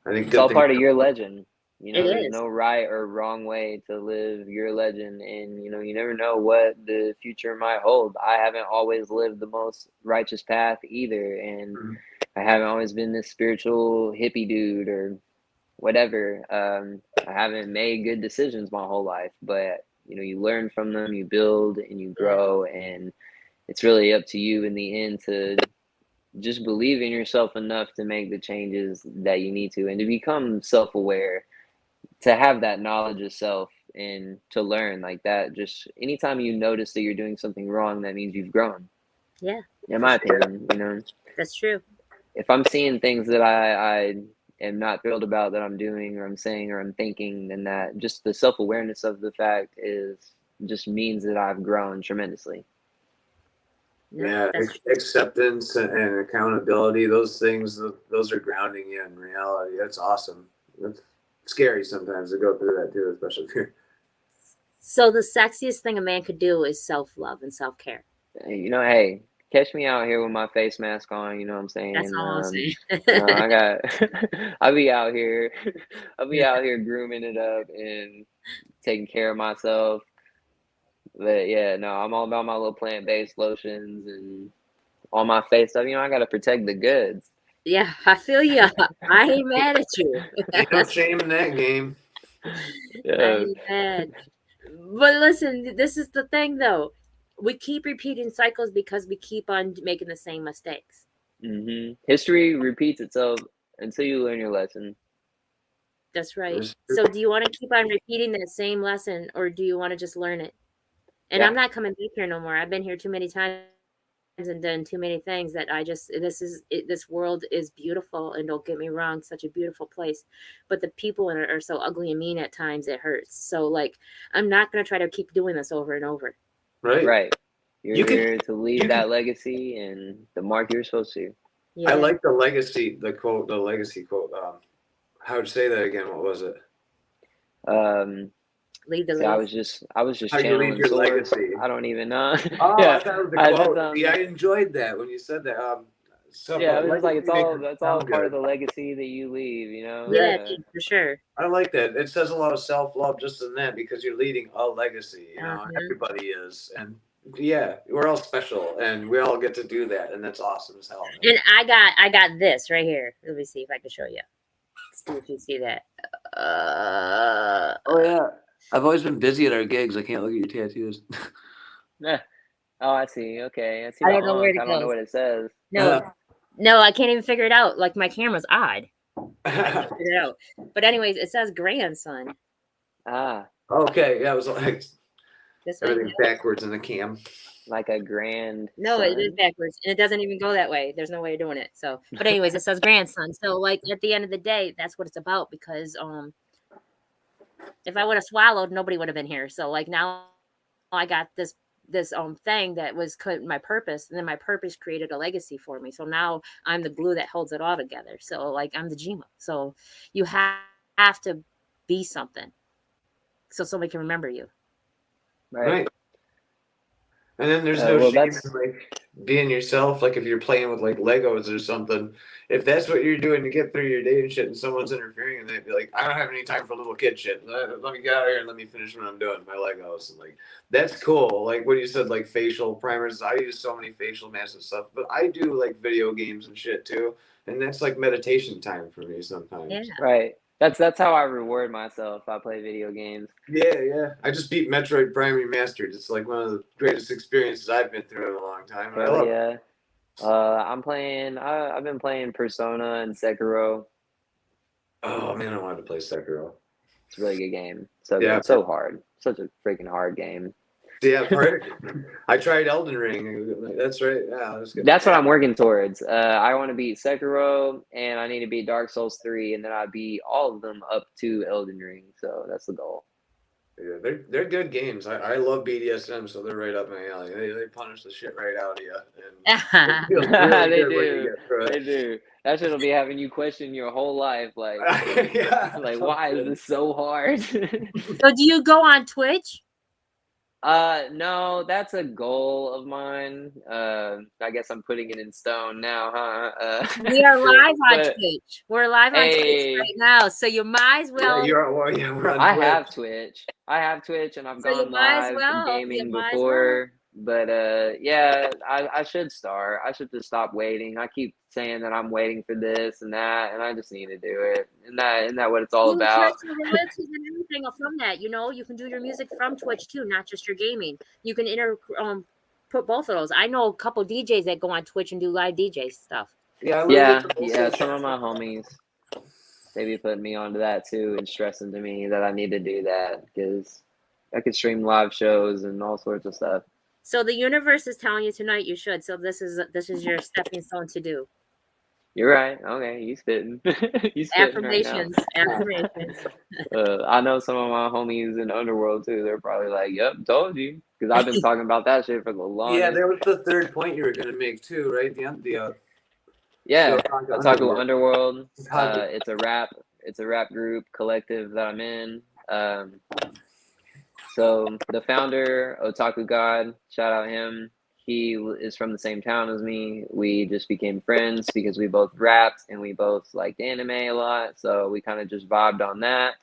I think it's all part of your legend. There's no right or wrong way to live your legend, and you never know what the future might hold. I haven't always lived the most righteous path either, and I haven't always been this spiritual hippie dude or whatever. I haven't made good decisions my whole life, but you learn from them, you build and you grow, and it's really up to you in the end to just believe in yourself enough to make the changes that you need to, and to become self-aware, to have that knowledge of self and to learn like that. Just anytime you notice that you're doing something wrong, that means you've grown. Yeah. In my opinion, That's true. If I'm seeing things that I am not thrilled about that I'm doing or I'm saying or I'm thinking, then that just the self-awareness of the fact just means that I've grown tremendously. Yeah, acceptance and accountability, those things, those are grounding you in reality. That's awesome. It's scary sometimes to go through that too, especially if you're... So the sexiest thing a man could do is self-love and self-care. Hey, catch me out here with my face mask on, you know what I'm saying? That's all I'm saying. I'll be out here grooming it up and taking care of myself. But yeah, no, I'm all about my little plant-based lotions and all my face stuff. I got to protect the goods. Yeah, I feel you. I ain't mad at you. Ain't no shame in that game. Yeah. I ain't mad. But listen, this is the thing though. We keep repeating cycles because we keep on making the same mistakes. Mm-hmm. History repeats itself until you learn your lesson. That's right. So do you want to keep on repeating that same lesson, or do you want to just learn it? And I'm not coming back here no more. I've been here too many times and done too many things that this world is beautiful, and don't get me wrong, such a beautiful place, but the people in it are so ugly and mean at times it hurts. So like, I'm not going to try to keep doing this over and over. Right. You're here to leave that legacy and the mark you're supposed to. I like the legacy quote. How would you say that again? What was it? Leave the See, I leaf. was just How you leave channeling your swords. legacy. I don't even know. Oh, I Yeah, thought it was a quote. that's See, I enjoyed that when you said that. yeah. I was just like, Legacy makes it it's all sound part of good. the legacy that you leave. You know. Yeah, Yeah, dude, for sure. I like that. It says a lot of self-love just in that because you're leading a legacy. You know, Uh-huh. everybody is, and yeah, we're all special, and we all get to do that, and that's awesome as hell. Man. And I got this right here. Let me see if I can show you. See if you see that. Oh yeah, I've always been busy at our gigs. I can't look at your tattoos. Yeah. Oh, I see. Okay, I see I the don't know where Ankh. to I don't go. know what it says. No, I can't even figure it out. Like my camera's odd. I can't figure it out. But anyways, it says grandson. Ah, Okay, yeah, it was like This way. everything backwards in the cam. like a grand. No, it is son. backwards, and it doesn't even go that way. There's no way of doing it. So, but anyways, it says grandson. So, like at the end of the day, that's what it's about. Because if I would have swallowed, nobody would have been here. So, like now, I got this thing that was my purpose, and then my purpose created a legacy for me. So now I'm the glue that holds it all together. So, like I'm the Jima. So you have to be something, so somebody can remember you. Right. And then there's no well, shame in like being yourself. Like if you're playing with like Legos or something, if that's what you're doing to get through your day and shit, and someone's interfering, and they'd be like, "I don't have any time for little kid shit. Let me get out of here and let me finish what I'm doing, my Legos." And like that's cool. Like what you said, like facial primers. I use so many facial masks and stuff, but I do like video games and shit too, and that's like meditation time for me sometimes. Yeah. Right. That's how I reward myself. I play video games. Yeah. I just beat Metroid Prime Remastered. It's like one of the greatest experiences I've been through in a long time. And I love it. I'm playing. I've been playing Persona and Sekiro. Oh man, I wanted to play Sekiro. It's a really good game. So Yeah. good. So hard. Such a freaking hard game. Yeah, I tried Elden Ring. That's right. Yeah, that's good. That's what I'm working towards. I want to beat Sekiro, and I need to beat Dark Souls 3, and then I beat all of them up to Elden Ring. So that's the goal. Yeah, they're good games. I love BDSM, so they're right up my alley. They punish the shit right out of you. And it feels really They good when you do. get through it. They do. That shit'll be having you question your whole life, like, Yeah, like why is this so hard? So, do you go on Twitch? No, that's a goal of mine. I guess I'm putting it in stone now, huh? We are live on Twitch. We're live on Twitch right now, so you might as well. Yeah, we're on I Twitch. have Twitch. And I've So you gone might as live well. gaming You might as before. But yeah, I should start. I should just stop waiting. I keep saying that I'm waiting for this and that, and I just need to do it. Isn't that what it's all You can about? charge your royalties and everything from that. You know, you can do your music from Twitch too, not just your gaming. You can put both of those. I know a couple DJs that go on Twitch and do live DJ stuff. Yeah. Some of my homies, they be putting me onto that too and stressing to me that I need to do that because I could stream live shows and all sorts of stuff. So the universe is telling you tonight you should. So this is your stepping stone to do. You're right. Okay, you spitting. You spitting Affirmations. Right now. Affirmations. I know some of my homies in Underworld too. They're probably like, "Yep, told you," because I've been talking about that shit for the longest. Yeah, that was the third point you were gonna make too, right? Yeah, Otaku Underworld. It's a rap group collective that I'm in. So the founder, Otaku God, shout out him. He is from the same town as me. We just became friends because we both rapped and we both liked anime a lot. So we kind of just vibed on that.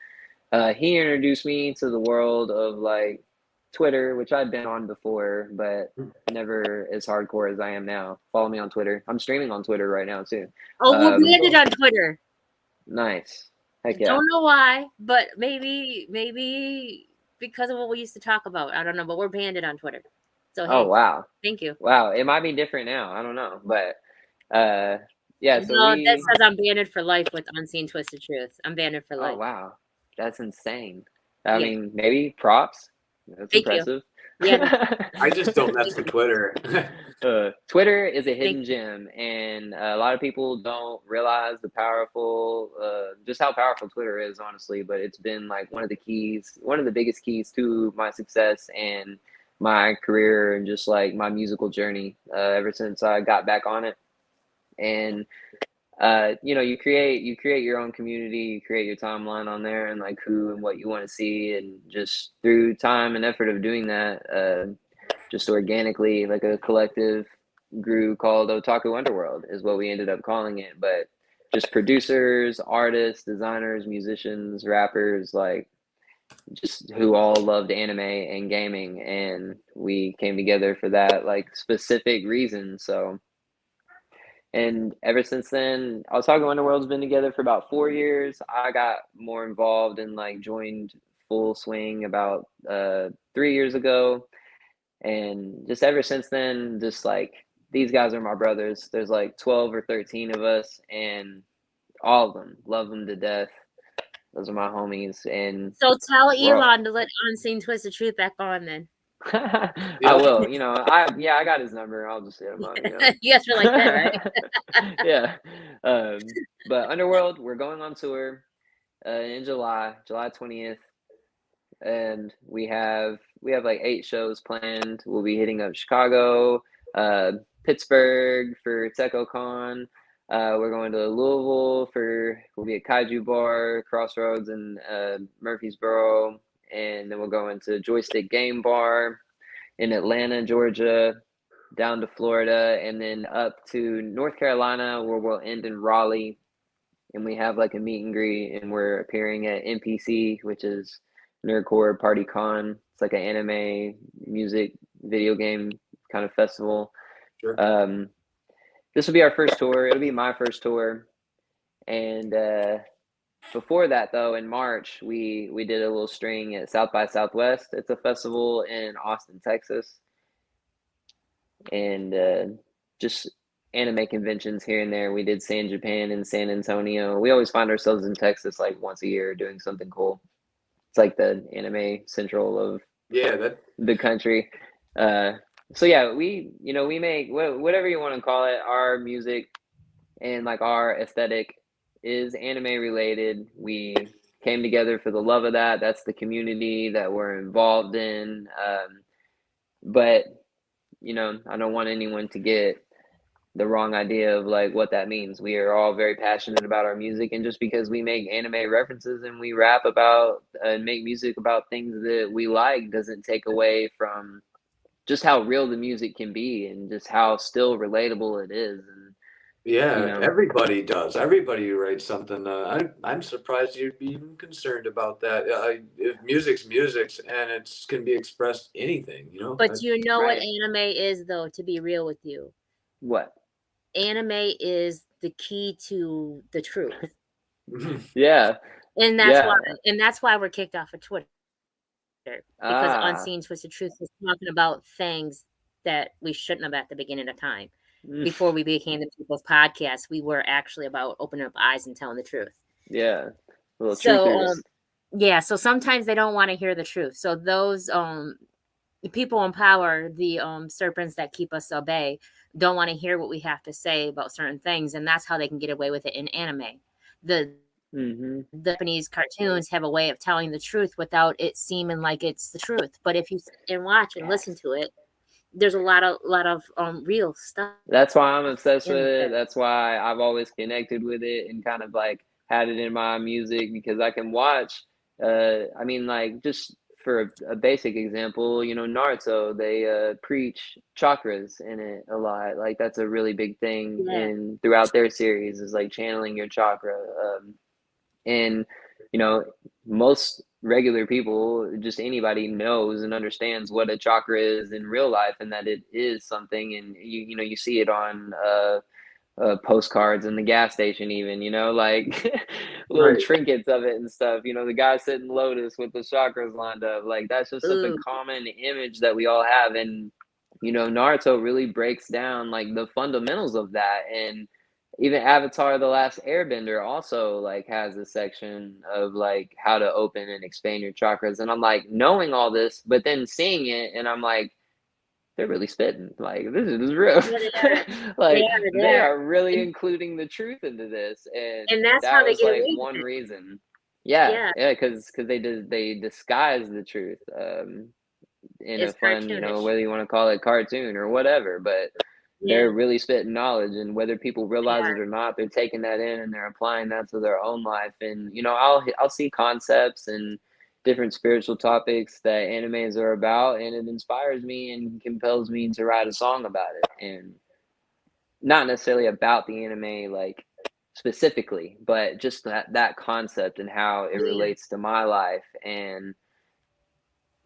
He introduced me to the world of like Twitter, which I'd been on before, but never as hardcore as I am now. Follow me on Twitter. I'm streaming on Twitter right now too. Oh, we'll be ended on Twitter. Nice. Heck yeah. Don't know why, but maybe because of what we used to talk about. I don't know, but we're banned on Twitter. So hey, wow. Thank you. Wow, it might be different now. I don't know, but yeah. So that says I'm banned for life with Unseen Twisted Truth. I'm banned for life. Oh wow, that's insane. I mean, maybe props. That's impressive. Yeah. I just don't mess with Twitter. Twitter is a hidden gem, and a lot of people don't realize just how powerful Twitter is, honestly. But it's been like one of the biggest keys to my success and my career and just like my musical journey ever since I got back on it. And you create your own community, you create your timeline on there, and like who and what you want to see, and just through time and effort of doing that, just organically, like a collective grew called Otaku Underworld is what we ended up calling it. But just producers, artists, designers, musicians, rappers, like just who all loved anime and gaming, and we came together for that like specific reason. So, and ever since then, Otaku Underworld's been together for about 4 years. I got more involved and like joined full swing about 3 years ago. And just ever since then, just like these guys are my brothers. There's like 12 or 13 of us, and all of them love them to death. Those are my homies. And so tell Elon to let Unseen Twist the Truth back on then. I will. I got his number. I'll just hit him up. You guys were like that, right? Yeah. But Underworld, we're going on tour in July 20th. And we have like 8 shows planned. We'll be hitting up Chicago, Pittsburgh for TechoCon. We're going to Louisville we'll be at Kaiju Bar, Crossroads, and Murfreesboro, and then we'll go into Joystick Game Bar in Atlanta, Georgia, down to Florida, and then up to North Carolina, where we'll end in Raleigh. And we have like a meet and greet, and we're appearing at NPC, which is Nerdcore Party Con. It's like an anime, music, video game kind of festival. Sure. This will be our first tour. It'll be my first tour. And before that, though, in March, we did a little string at South by Southwest. It's a festival in Austin, Texas. And just anime conventions here and there. We did San Japan and San Antonio. We always find ourselves in Texas like once a year doing something cool. It's like the anime central of the country. So yeah, we make whatever you want to call it. Our music and like our aesthetic is anime related. We came together for the love of that. That's the community that we're involved in. But I don't want anyone to get the wrong idea of like what that means. We are all very passionate about our music, and just because we make anime references and we rap about and make music about things that we like doesn't take away from just how real the music can be and just how still relatable it is. And everybody does. Everybody who writes something. I'm surprised you'd be even concerned about that. If music's and it can be expressed anything, But what anime is, though, to be real with you? What? Anime is the key to the truth. Yeah. And that's why we're kicked off of Twitter. Because Unseen Twisted Truth is talking about things that we shouldn't have at the beginning of time. Before we became the People's Podcast, we were actually about opening up eyes and telling the truth. Yeah. So sometimes they don't want to hear the truth. So those people in power, the serpents that keep us at bay, don't want to hear what we have to say about certain things, and that's how they can get away with it in anime. The Japanese cartoons have a way of telling the truth without it seeming like it's the truth. But if you watch and listen to it, there's a lot of real stuff. That's why I'm obsessed with it. That's why I've always connected with it and kind of like had it in my music, because I can watch. Just for a basic example, Naruto, they preach chakras in it a lot. Like that's a really big thing throughout their series, is like channeling your chakra. And most regular people, just anybody, knows and understands what a chakra is in real life, and that it is something. And you see it on postcards in the gas station, even like little trinkets of it and stuff. The guy sitting lotus with the chakras lined up, like that's just such a common image that we all have. And Naruto really breaks down like the fundamentals of that. And even Avatar: The Last Airbender also like has a section of like how to open and expand your chakras. And I'm like, knowing all this, but then seeing it, and I'm like, they're really spitting. Like this is real. Like they are really including the truth into this, and that's that how they was get like away one with it. reason. Yeah, because they disguise the truth in it's a fun, whether you want to call it cartoon or whatever, but they're really spitting knowledge, and whether people realize Yeah. it or not, they're taking that in and they're applying that to their own life. And I'll see concepts and different spiritual topics that animes are about, and it inspires me and compels me to write a song about it. And not necessarily about the anime like specifically, but just that concept and how it relates to my life and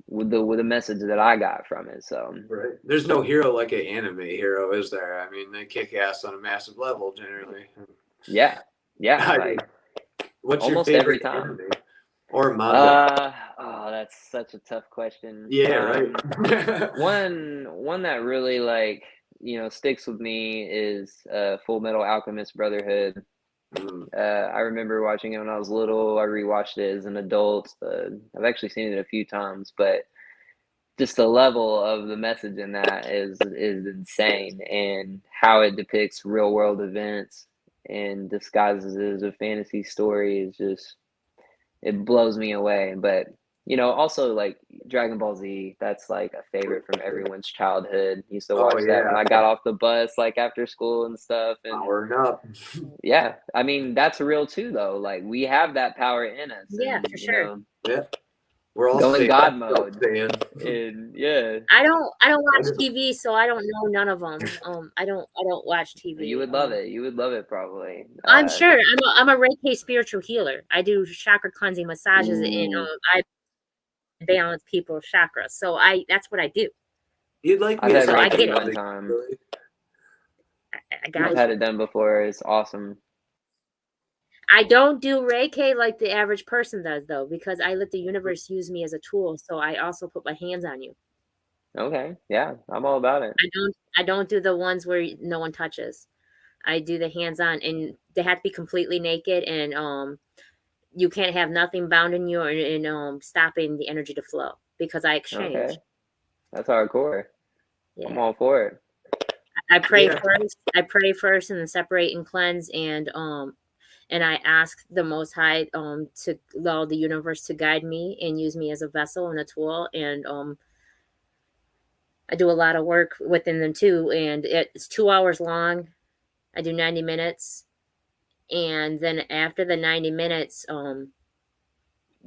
with the message that I got from it. So right, there's no hero like an anime hero, is there? I mean, they kick ass on a massive level generally. yeah, I like mean, what's your almost every favorite time. anime or manga? That's such a tough question. Yeah, right. One that really like sticks with me is Full Metal Alchemist Brotherhood. I remember watching it when I was little. I rewatched it as an adult. I've actually seen it a few times, but just the level of the message in that is insane, and how it depicts real world events and disguises it as a fantasy story is just, it blows me away. But also like Dragon Ball Z, that's like a favorite from everyone's childhood. Used to watch that when I got off the bus, like after school and stuff. And powering up. Yeah, I mean that's real too, though. Like we have that power in us. Yeah, and, for sure. Yeah, we're all go in God mode. Saiyan. And yeah, I don't watch TV, so I don't know none of them. I don't watch TV. you would love it. You would love it probably. I'm sure. I'm a Reiki spiritual healer. I do chakra cleansing massages, and I balance people's chakras. So that's what I do. You'd like me I've to had I get Reiki one time. I've had it done before. It's awesome. I don't do Reiki like the average person does, though, because I let the universe use me as a tool. So I also put my hands on you. Okay, yeah, I'm all about it. I don't do the ones where no one touches. I do the hands-on, and they have to be completely naked, and you can't have nothing bounding you and stopping the energy to flow, because I exchange. Okay, that's hardcore. Yeah. I'm all for it. I pray first. I pray first, and then separate and cleanse, and I ask the Most High to allow the universe to guide me and use me as a vessel and a tool, and I do a lot of work within them too, and it's 2 hours long. I do 90 minutes, and then after the 90 minutes,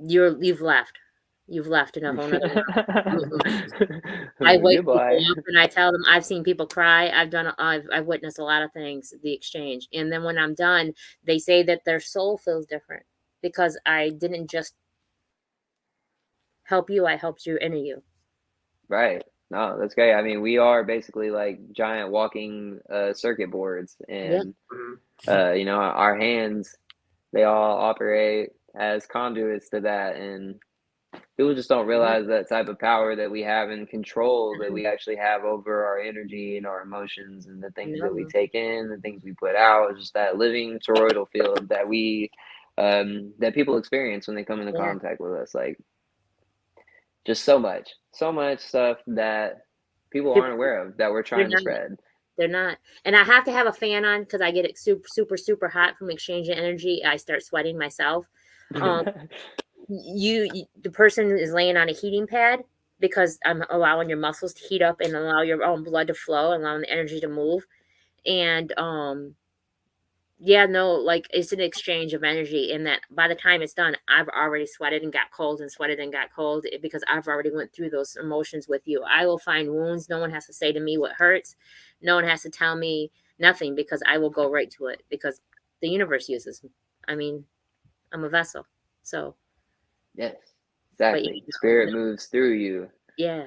you've left. You've left in a whole nother I wake people up and I tell them I've seen people cry. I've witnessed a lot of things, the exchange. And then when I'm done, they say that their soul feels different, because I didn't just help you, I helped your inner you. Right. No, that's great. I mean, we are basically like giant walking circuit boards, and our hands, they all operate as conduits to that, and people just don't realize that type of power that we have and control that we actually have over our energy and our emotions and the things that we take in, the things we put out. It's just that living toroidal field that we that people experience when they come into contact with us. Like, just so much stuff that people aren't aware of that we're trying to spread. They're not. And I have to have a fan on, because I get it super, super, super hot from exchanging energy. I start sweating myself. The person is laying on a heating pad, because I'm allowing your muscles to heat up and allow your own blood to flow, allowing the energy to move. And like, it's an exchange of energy, and that by the time it's done, I've already sweated and got cold, and sweated and got cold, because I've already went through those emotions with you. I will find wounds. No one has to say to me what hurts. No one has to tell me nothing, because I will go right to it, because the universe uses me. I mean, I'm a vessel. So yes, exactly. Spirit moves through you. Yeah.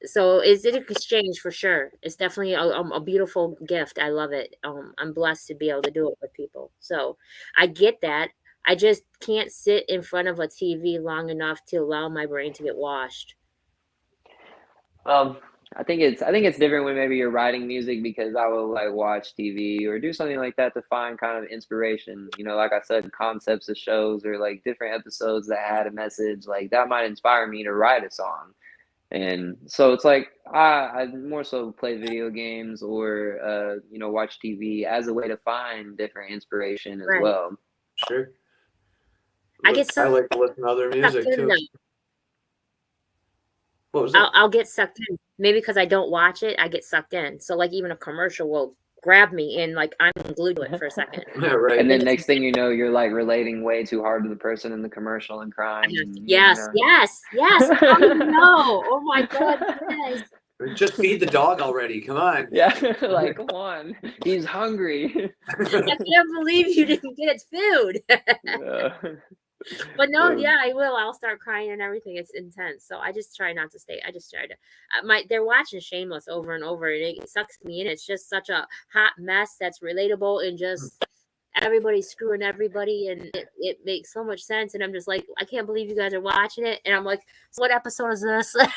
So it's an exchange for sure. It's definitely a beautiful gift. I love it. I'm blessed to be able to do it with people. So I get that. I just can't sit in front of a TV long enough to allow my brain to get washed. I think it's different when maybe you're writing music, because I will like watch TV or do something like that to find kind of inspiration. Like I said, concepts of shows or like different episodes that had a message, like that might inspire me to write a song. And so it's like I more so play video games or watch TV as a way to find different inspiration as well. Sure. I like to listen to other music too. What was that? I'll get sucked in. maybe because I don't watch it, I get sucked in. So like even a commercial will grab me and like I'm glued to it for a second. Yeah, right. And then next thing you know, you're like relating way too hard to the person in the commercial and crying. Yes. How do you know? Oh my God, yes. Just feed the dog already. Come on. Yeah, like come on, he's hungry. I can't believe you didn't get its food. But no, yeah, I will. I'll start crying and everything. It's intense. So I just try not to stay. I just try to. They're watching Shameless over and over, and it sucks me in. It's just such a hot mess that's relatable and just everybody's screwing everybody, and it makes so much sense. And I'm just like, I can't believe you guys are watching it. And I'm like, so what episode is this? And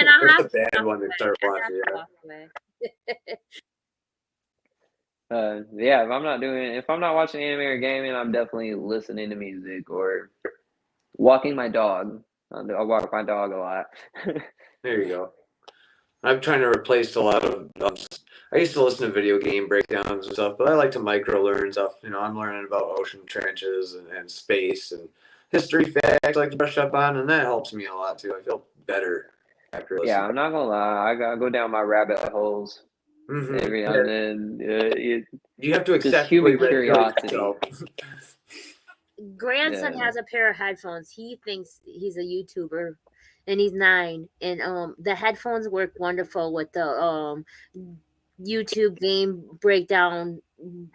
I have a bad one to start watching. Yeah, if I'm not watching anime or gaming, I'm definitely listening to music or walking my dog. I walk my dog a lot. There you go. I'm trying to replace a lot of. I used to listen to video game breakdowns and stuff, but I like to micro learn stuff. You know, I'm learning about ocean trenches and space and history facts I like to brush up on, and that helps me a lot too. I feel better after listening. Yeah, I'm not gonna lie. I gotta go down my rabbit holes every now and then. You have to accept just human curiosity. Grandson has a pair of headphones. He thinks he's a YouTuber, and he's 9. And the headphones work wonderful with the YouTube game breakdown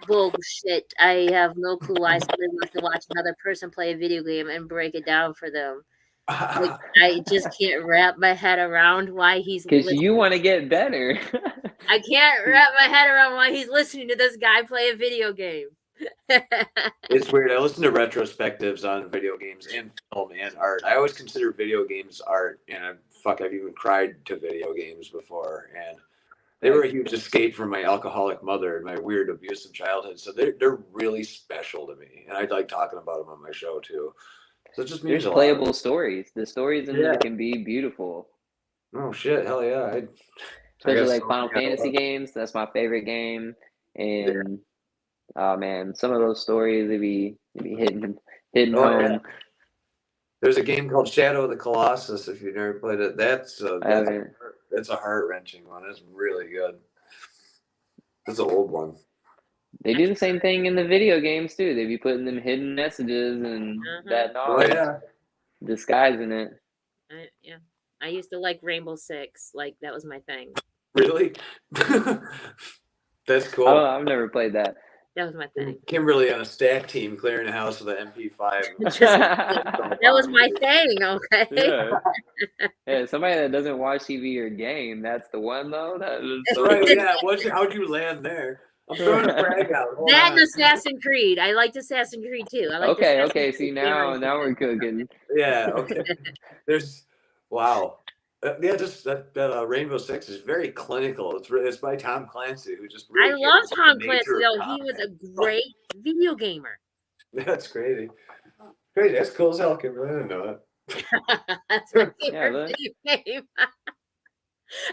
bullshit. I have no clue why somebody wants to watch another person play a video game and break it down for them. Like, I just can't wrap my head around why he's because you want to get better. I can't wrap my head around why he's listening to this guy play a video game. It's weird. I listen to retrospectives on video games and film and art. I always consider video games art, and I've even cried to video games before, and they were a huge escape from my alcoholic mother and my weird abusive childhood. So they're really special to me, and I like talking about them on my show too. So it just means there's playable stories. The stories in them can be beautiful. Oh shit! Hell yeah! Especially like Final Fantasy games. That's my favorite game, and oh man, some of those stories they be hitting home. Yeah. There's a game called Shadow of the Colossus. If you've never played it, that's a heart-wrenching one. It's really good. It's an old one. They do the same thing in the video games too. They be putting them hidden messages and that knowledge, disguising it. I used to like Rainbow Six. Like that was my thing. Really? That's cool. Oh, I've never played that. That was my thing. Kimberly on a stack team clearing the house with an MP5. That was my thing, okay? Yeah, somebody that doesn't watch TV or game, that's the one though. That is so right, yeah. How'd you land there? I'm throwing a brag out. And Assassin's Creed. I liked Assassin's Creed too. I like okay. See now we're cooking. Yeah, okay. Wow. Just that Rainbow Six is very clinical. It's by Tom Clancy, who just really I love Tom Clancy though. He was a great video gamer. That's crazy. Crazy. That's cool as hell, Kimberly. I didn't know that. That's my favorite video game.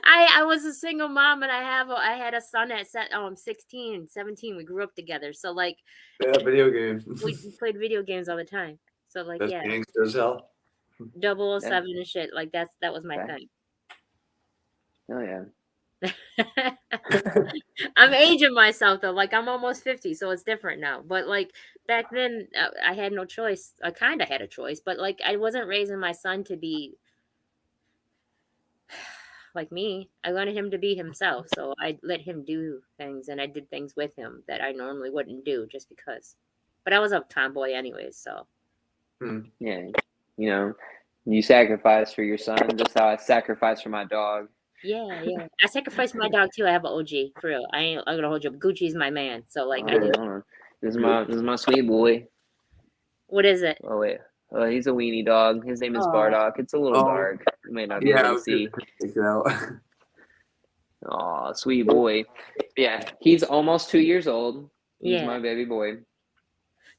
I was a single mom, and I had a son at 16, 17. We grew up together, so like video games. we played video games all the time. So like that's gangster as hell. 007 and shit. Like that was my thing. Oh yeah. I'm aging myself though. Like I'm almost 50, so it's different now. But like back then, I had no choice. I kind of had a choice, but like I wasn't raising my son to be like me. I wanted him to be himself, so I let him do things, and I did things with him that I normally wouldn't do just because. But I was a tomboy anyways, so. Yeah, you know, you sacrifice for your son, just how I sacrifice for my dog. Yeah. I sacrificed my dog too. I have an OG for real. I'm gonna hold you up. Gucci's my man, so like I do. This is my sweet boy. What is it? Oh wait. He's a weenie dog. His name is Bardock. It's a little dark. You may not be able to see. Oh, sweet boy. Yeah, he's almost 2 years old. He's my baby boy.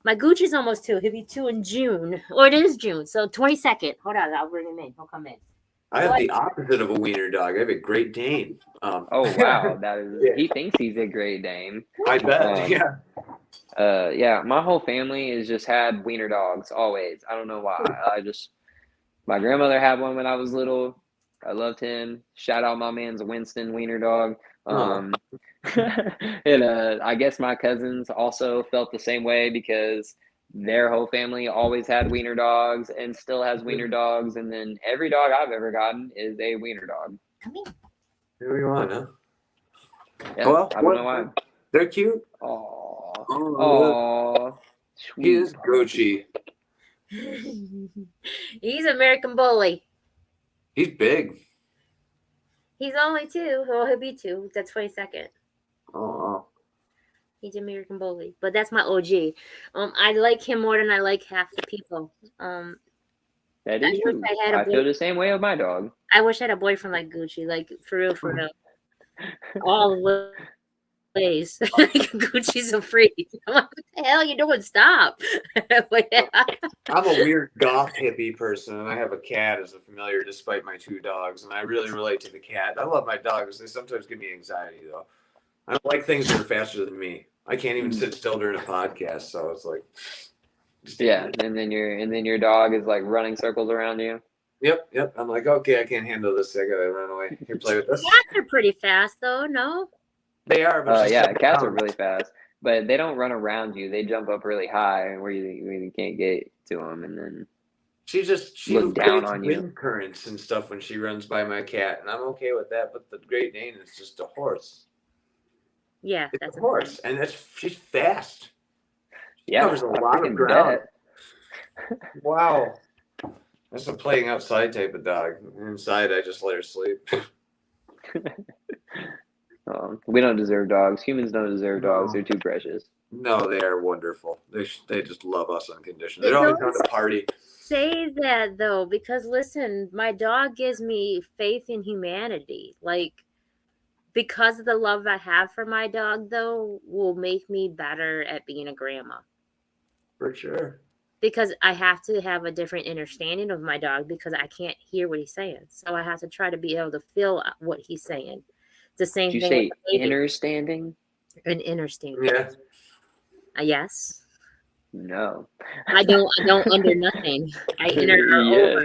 My Gucci's almost 2. He'll be 2 in June. Or it is June. So 22nd. Hold on. I'll bring him in. He'll come in. I have the opposite of a wiener dog. I have a Great Dane. Oh, wow. That is. He thinks he's a Great Dane. I bet. Yeah, my whole family has just had wiener dogs always. I don't know why. My grandmother had one when I was little. I loved him. Shout out my man's Winston Wiener Dog. Aw. And I guess my cousins also felt the same way because their whole family always had wiener dogs and still has wiener dogs. And then every dog I've ever gotten is a wiener dog. Come here. Here we go, huh? Yeah, Well, I don't know why. They're cute. Oh, Oh, he is Gucci. He's American Bully. He's big. He's only 2. Well, he'll be 2. That's 22nd. Oh. He's American Bully, but that's my OG. I like him more than I like half the people. That is true. I feel the same way with my dog. I wish I had a boyfriend like Gucci, like for real, all the ways. Gucci's a freak. I'm like, what the hell are you doing? Stop. I'm a weird goth hippie person, and I have a cat as a familiar despite my 2 dogs, and I really relate to the cat. I love my dogs. They sometimes give me anxiety, though. I don't like things that are faster than me. I can't even sit still during a podcast, so it's like... Yeah, and then your dog is like running circles around you. Yep. I'm like, okay, I can't handle this. I gotta run away. Here, play with this. Cats are pretty fast, though. No. They are, but yeah, cats are really fast, but they don't run around you. They jump up really high where you can't get to them, and then she look down on you. Wind currents and stuff when she runs by my cat, and I'm okay with that. But the Great Dane is just a horse. Yeah, it's a horse, and she's fast. Yeah, covers a lot of ground. Wow. That's a playing outside type of dog. Inside, I just let her sleep. We don't deserve dogs. Humans don't deserve dogs. They're too precious. No, they are wonderful. They just love us unconditionally. They're always trying to party. Say that, though, because, listen, my dog gives me faith in humanity. Like, because of the love I have for my dog, though, will make me better at being a grandma. For sure. Because I have to have a different understanding of my dog because I can't hear what he's saying. So I have to try to be able to feel what he's saying. It's the same thing. Did you say understanding? An understanding. Yeah. Yes. No. I don't under nothing. I inner or over.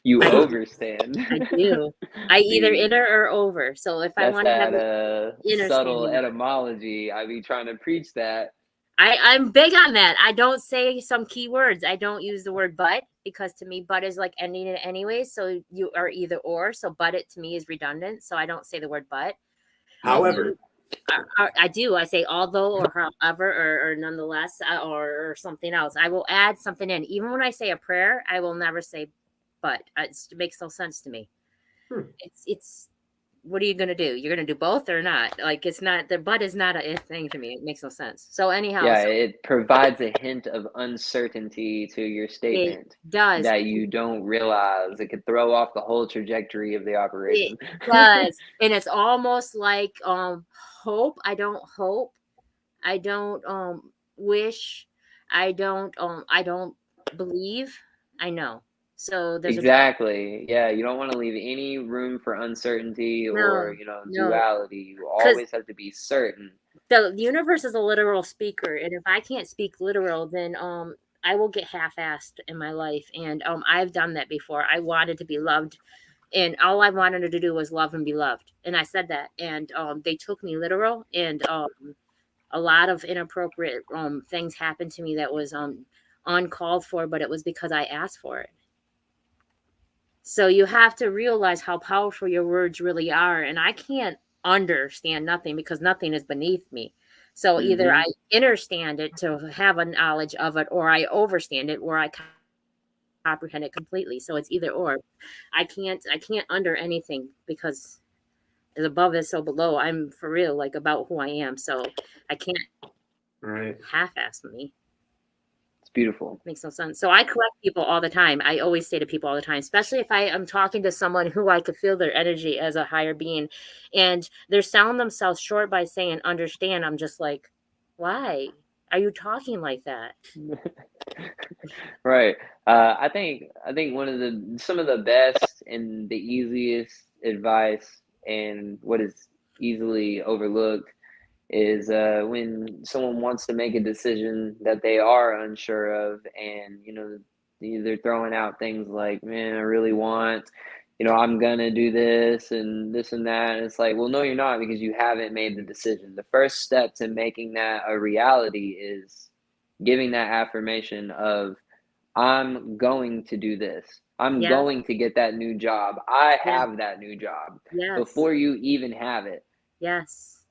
You overstand. I do. I either inner or over. So if I want to have a subtle etymology, I be trying to preach that. I'm big on that. I don't say some key words. I don't use the word but because to me, but is like ending it anyway. So you are either or. So but it to me is redundant. So I don't say the word but. However. I do. I say although or however or nonetheless or something else. I will add something in. Even when I say a prayer, I will never say but. It makes no sense to me. It's what are you going to do? You're going to do both or not? Like it's not, the but is not a thing to me. It makes no sense. So anyhow. Yeah, it provides a hint of uncertainty to your statement. It does. That you don't realize. It could throw off the whole trajectory of the operation. It does. And it's almost like hope. I don't hope. I don't wish. I don't believe. I know. So there's exactly. Yeah, you don't want to leave any room for uncertainty or duality. You always have to be certain. The universe is a literal speaker, and if I can't speak literal, then I will get half-assed in my life. And I've done that before. I wanted to be loved, and all I wanted to do was love and be loved. And I said that, and they took me literal, and a lot of inappropriate things happened to me that was uncalled for, but it was because I asked for it. So you have to realize how powerful your words really are. And I can't understand nothing because nothing is beneath me. So either I understand it to have a knowledge of it, or I overstand it, or I comprehend it completely. So it's either or. I can't under anything because as above is so below. I'm for real, like about who I am. So I can't half-ass me. Beautiful. Makes no sense. So I correct people all the time. I always say to people all the time, especially if I am talking to someone who I could feel their energy as a higher being and they're selling themselves short by saying understand. I'm just like, why are you talking like that? Right. I think some of the best and the easiest advice and what is easily overlooked is when someone wants to make a decision that they are unsure of, and they're throwing out things like, man, I really want I'm going to do this and this and that. And it's like, well, no, you're not, because you haven't made the decision. The first step to making that a reality is giving that affirmation of, I'm going to do this. I'm Yes. going to get that new job. I Yes. have that new job Yes. before you even have it. Yes.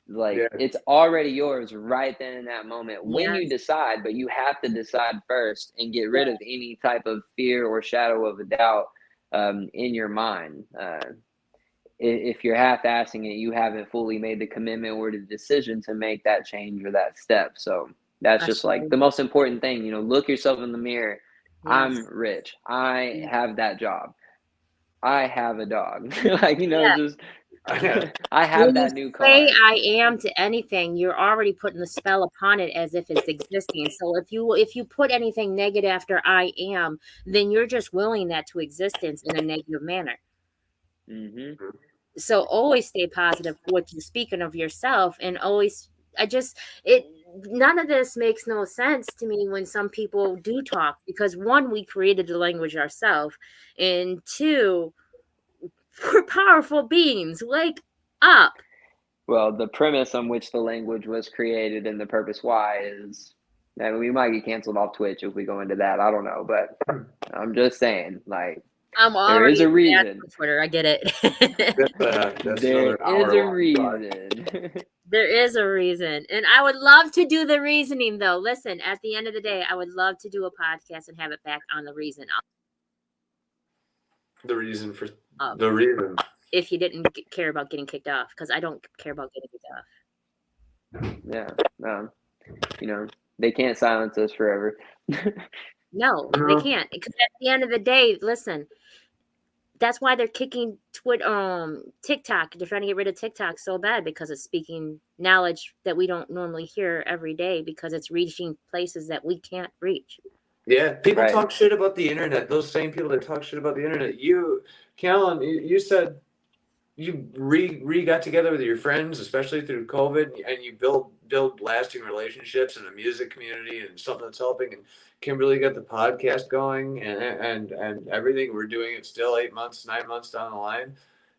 Like, Yeah. it's already yours right then in that moment when you Yes. decide, but you have to decide first and get rid Yes. of any type of fear or shadow of a doubt in your mind. If you're half-assing it, you haven't fully made the commitment or the decision to make that change or that step. So that's just like the most important thing. Look yourself in the mirror. Yes. I'm rich. I have that job. I have a dog. Like, Yeah. just I have When that you new say car. I am to anything, you're already putting the spell upon it as if it's existing. So if you put anything negative after I am, then you're just willing that to existence in a negative manner. hmm So always stay positive what you're speaking of yourself, and always none of this makes no sense to me when some people do talk, because one, we created the language ourselves, and two, we're powerful beings. Wake up. Well, the premise on which the language was created and the purpose why is, I mean, we might get canceled off Twitch if we go into that. I don't know, but I'm just saying, like, I'm there is already a banned reason. from Twitter. I get it. That's There another is a hour-long talk. reason. There is a reason. And I would love to do the reasoning, though. Listen, at the end of the day, I would love to do a podcast and have it back on the reason. The reason for the reason. If you didn't care about getting kicked off, because I don't care about getting kicked off. Yeah. They can't silence us forever. No, they can't. Because at the end of the day, listen, that's why they're kicking TikTok. They're trying to get rid of TikTok so bad, because it's speaking knowledge that we don't normally hear every day, because it's reaching places that we can't reach. Yeah, people Right. talk shit about the internet. Those same people that talk shit about the internet. Callon, you said you re got together with your friends, especially through COVID, and you build lasting relationships in the music community, and something that's helping. And Kimberly got the podcast going, and everything. We're doing it still 8 months, 9 months down the line,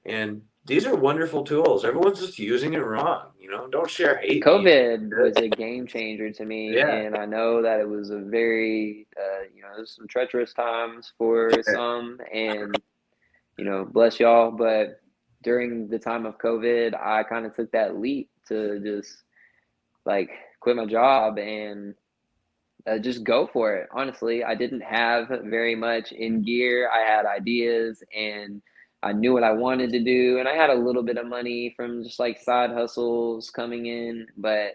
and these are wonderful tools. Everyone's just using it wrong. Don't share hate. COVID was a game changer to me, Yeah. and I know that it was a very, there's some treacherous times for some, and bless y'all. But during the time of COVID, I kind of took that leap to just like quit my job and just go for it. Honestly, I didn't have very much in gear. I had ideas and I knew what I wanted to do. And I had a little bit of money from just like side hustles coming in, but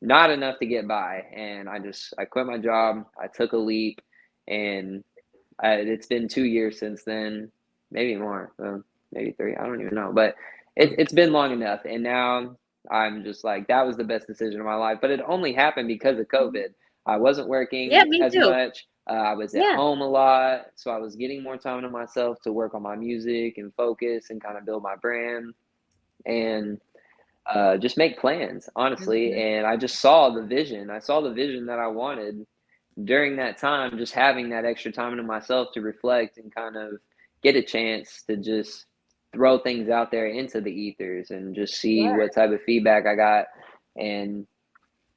not enough to get by. And I quit my job. I took a leap, and it's been 2 years since then, maybe more, maybe 3. I don't even know, but it's been long enough. And now I'm just like, that was the best decision of my life. But it only happened because of COVID. I wasn't working Me as too. much. I was at home a lot, so I was getting more time to myself to work on my music and focus and kind of build my brand and just make plans, honestly. And I just saw the vision. I saw the vision that I wanted during that time, just having that extra time to myself to reflect and kind of get a chance to just throw things out there into the ethers and just see what type of feedback I got. And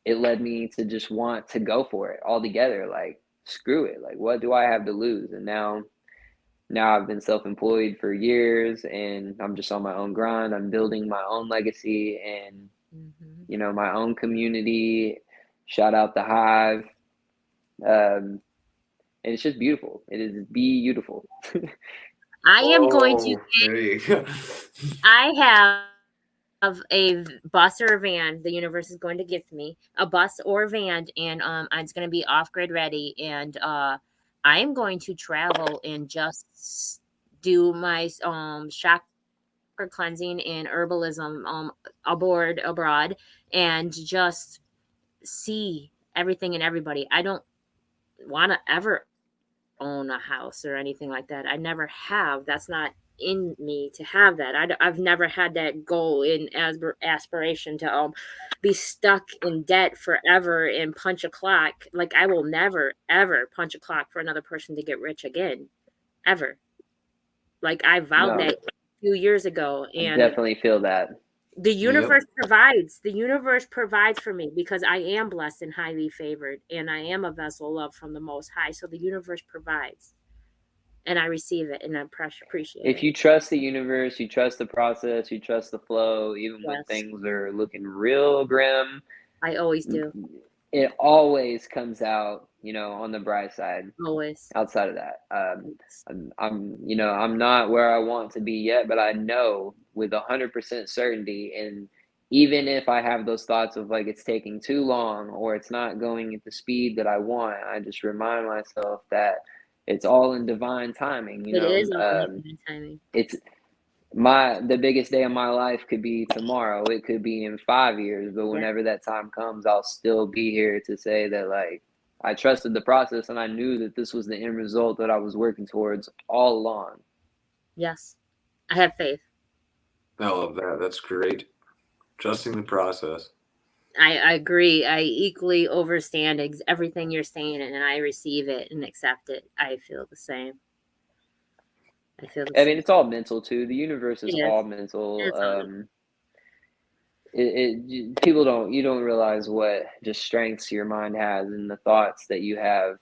it led me to just want to go for it altogether. Like, screw it. Like, what do I have to lose? And now I've been self-employed for years, and I'm just on my own grind. I'm building my own legacy and, my own community. Shout out the Hive. And it's just beautiful. It is beautiful. I am going to I have a bus or a van. The universe is going to gift me a bus or a van, and it's going to be off-grid ready. And I am going to travel and just do my chakra cleansing and herbalism abroad, and just see everything and everybody. I don't want to ever own a house or anything like that. I never have. That's not in me to have that. I've never had that goal in aspiration to be stuck in debt forever and punch a clock. Like, I will never ever punch a clock for another person to get rich again, ever. Like I vowed No, that a few years ago, I and definitely feel that. the universe provides. The universe provides for me because I am blessed and highly favored, and I am a vessel loved from the Most High. So the universe provides, and I receive it, and I appreciate If it. you trust the universe, you trust the process, you trust the flow, even when Yes, things are looking real grim, I always do. it always comes out, on the bright side. Always. Outside of that, Yes. I'm not where I want to be yet, but I know with 100% certainty. And even if I have those thoughts of like it's taking too long or it's not going at the speed that I want, I just remind myself that it's all in divine timing. It is all in timing. It's the biggest day of my life could be tomorrow. It could be in 5 years, but whenever that time comes, I'll still be here to say that like I trusted the process and I knew that this was the end result that I was working towards all along. Yes, I have faith. I love that. That's great. Trusting the process. I agree. I equally understand everything you're saying, and I receive it and accept it. I feel the same. I mean, it's all mental too. The universe is It is. all mental. It's all People don't realize what just strengths your mind has and the thoughts that you have.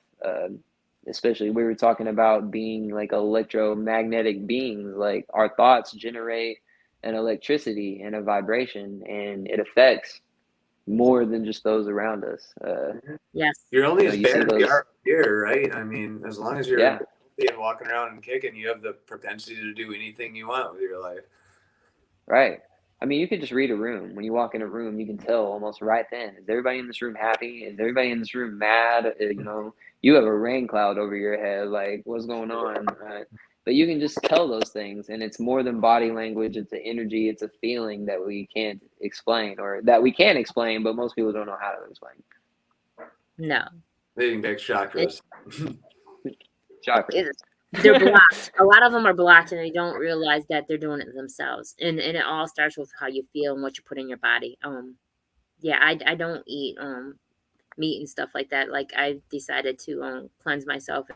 Especially we were talking about being like electromagnetic beings. Like our thoughts generate an electricity and a vibration, and it affects more than just those around us. yes. You're only as you see bad as you those. are here, right? I mean, as long as you're Yeah. healthy and walking around and kicking, you have the propensity to do anything you want with your life. Right. I mean, you can just read a room. When you walk in a room, you can tell almost right then, is everybody in this room happy? Is everybody in this room mad? You have a rain cloud over your head. Like, what's going on? Right? But you can just tell those things, and it's more than body language. It's an energy. It's a feeling that we can't explain, or that we can explain, but most people don't know how to explain. No. Leading back chakras. Chakras. They're blocked. A lot of them are blocked, and they don't realize that they're doing it themselves. And it all starts with how you feel and what you put in your body. Yeah, I don't eat meat and stuff like that. Like I decided to cleanse myself,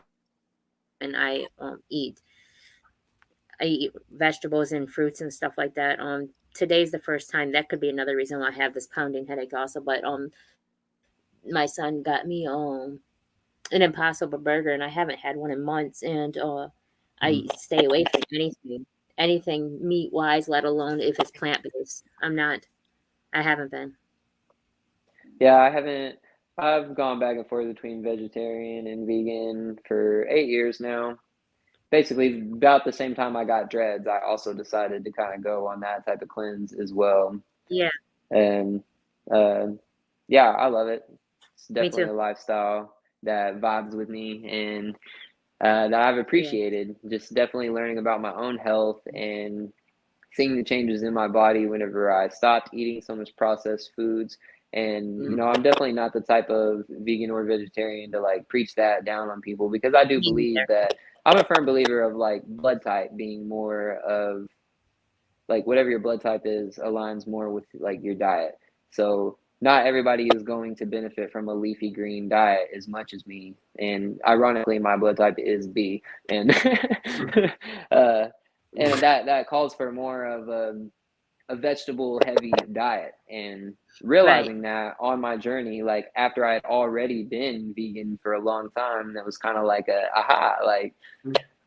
and I eat vegetables and fruits and stuff like that. Today's the first time. That could be another reason why I have this pounding headache also. But my son got me an Impossible Burger, and I haven't had one in months. And I stay away from anything meat wise, let alone if it's plant based. I haven't been. Yeah, I haven't. I've gone back and forth between vegetarian and vegan for 8 years now. Basically, about the same time I got dreads, I also decided to kind of go on that type of cleanse as well. Yeah. And yeah, I love it. It's Me definitely too. a lifestyle that vibes with me and that I've appreciated. Just definitely learning about my own health and seeing the changes in my body whenever I stopped eating so much processed foods. And I'm definitely not the type of vegan or vegetarian to like preach that down on people, because I do believe that I'm a firm believer of like blood type being more of like whatever your blood type is aligns more with like your diet. So not everybody is going to benefit from a leafy green diet as much as me. And ironically, my blood type is B, and and that calls for more of a vegetable heavy diet. And realizing that on my journey, like after I had already been vegan for a long time, that was kind of like a aha, like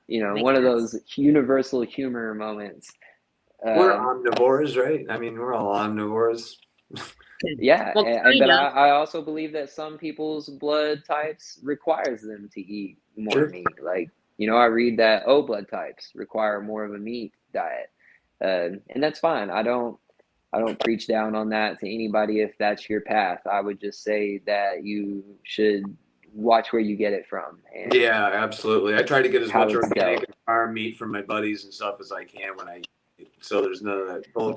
one of those universal humor moments. We're omnivores, right? I mean, we're all omnivores. Yeah, but I also believe that some people's blood types requires them to eat more meat. Like, I read that O blood types require more of a meat diet, and that's fine. I don't preach down on that to anybody if that's your path. I would just say that you should watch where you get it from. And yeah, absolutely. I try to get as much organic and farm meat from my buddies and stuff as I can when I eat. So there's none of that bull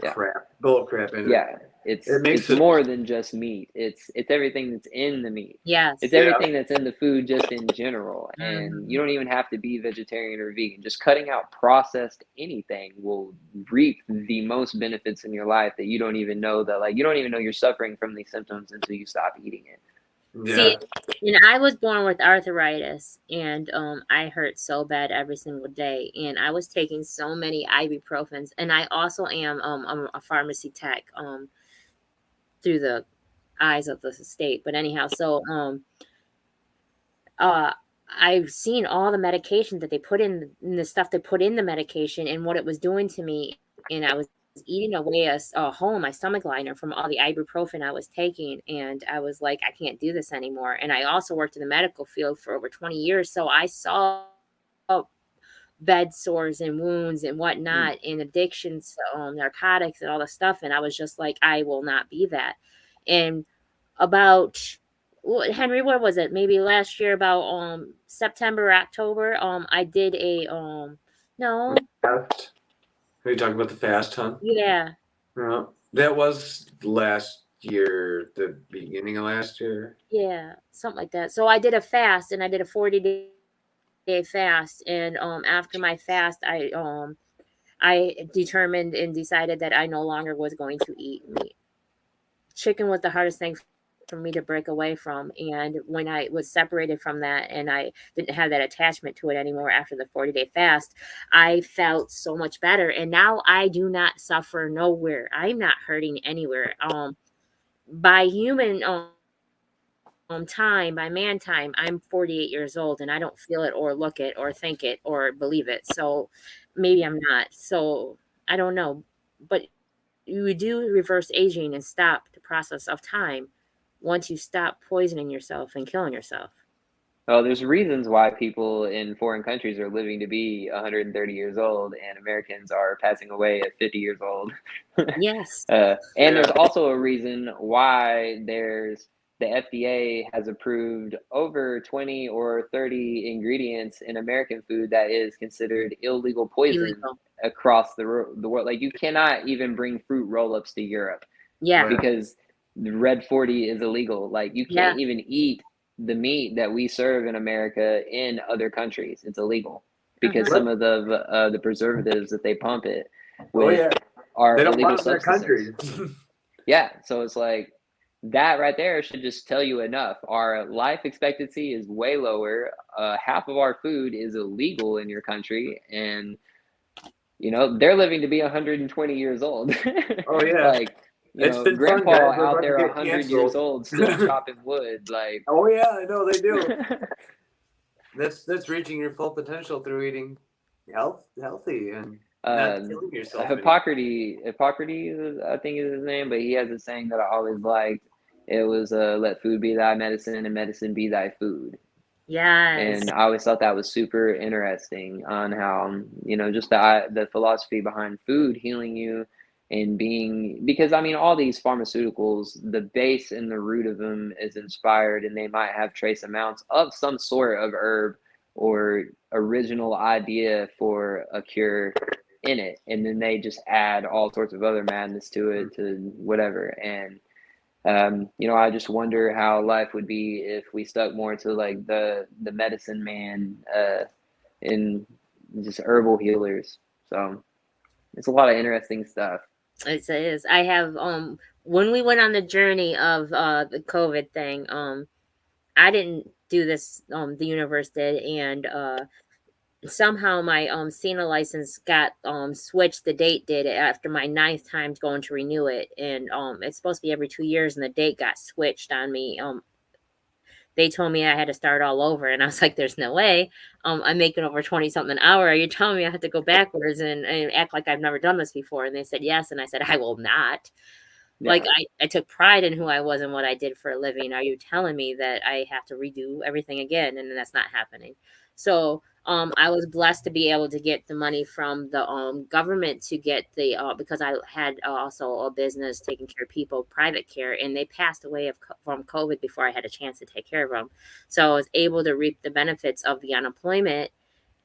crap in it. Yeah, it's more than just meat. It's everything that's in the meat. Yes. It's everything that's in the food just in general. And you don't even have to be vegetarian or vegan. Just cutting out processed anything will reap the most benefits in your life that you don't even know you're suffering from these symptoms until you stop eating it. See, and I was born with arthritis, and I hurt so bad every single day, and I was taking so many ibuprofens, and I also am I'm a pharmacy tech through the eyes of the state. But anyhow, so uh I've seen all the medication that they put in the stuff they put in the medication and what it was doing to me, and I was eating away a hole in my stomach liner from all the ibuprofen I was taking, and I was like, I can't do this anymore. And I also worked in the medical field for over 20 years, so I saw bed sores and wounds and whatnot and addictions to narcotics and all the stuff, and I was just like, I will not be that. And about Henry, what was it? Maybe last year, about September, October. I did a no. Fast. Are you talking about the fast, huh? Yeah. That was last year, the beginning of last year. Yeah, something like that. So I did a fast, and I did a 40-day fast, and after my fast, I determined and decided that I no longer was going to eat meat. Chicken was the hardest thing for me to break away from, and when I was separated from that and I didn't have that attachment to it anymore after the 40-day fast, I felt so much better, and now I do not suffer nowhere. I'm not hurting anywhere. By human time, by man time, I'm 48 years old, and I don't feel it or look it or think it or believe it. So maybe I'm not. So I don't know, but you do reverse aging and stop the process of time once you stop poisoning yourself and killing yourself. Well, there's reasons why people in foreign countries are living to be 130 years old, and Americans are passing away at 50 years old. Yes. And there's also a reason why the FDA has approved over 20 or 30 ingredients in American food that is considered illegal poison across the world. Like, you cannot even bring fruit roll-ups to Europe. Yeah. Because the red 40 is illegal. Like, you can't even eat the meat that we serve in America in other countries. It's illegal because some of the preservatives that they pump it with are they don't illegal want substances. Yeah, so it's like that right there should just tell you enough. Our life expectancy is way lower. Half of our food is illegal in your country, and they're living to be 120 years old. Oh yeah, like. Grandpa out there 100 years old still chopping wood. Like, oh yeah, I know they do. That's reaching your full potential through eating healthy and not killing yourself. Hippocrates, I think is his name, but he has a saying that I always liked. It was let food be thy medicine and medicine be thy food. Yes. And I always thought that was super interesting on how, just the philosophy behind food healing you. And because all these pharmaceuticals, the base and the root of them is inspired, and they might have trace amounts of some sort of herb or original idea for a cure in it. And then they just add all sorts of other madness to it, to whatever. And, I just wonder how life would be if we stuck more to like the medicine man, and just herbal healers. So it's a lot of interesting stuff. It is. I have when we went on the journey of the COVID thing, I didn't do this, the universe did, and somehow my SENA license got switched. The date did after my 9th time going to renew it, and it's supposed to be every 2 years, and the date got switched on me. They told me I had to start all over, and I was like, there's no way. I'm making over 20 something an hour. Are you telling me I have to go backwards and act like I've never done this before? And they said yes, and I said I will not. Yeah. Like, I took pride in who I was and what I did for a living. Are you telling me that I have to redo everything again? And that's not happening. So I was blessed to be able to get the money from the government to get the because I had also a business taking care of people, private care, and they passed away from COVID before I had a chance to take care of them. So I was able to reap the benefits of the unemployment.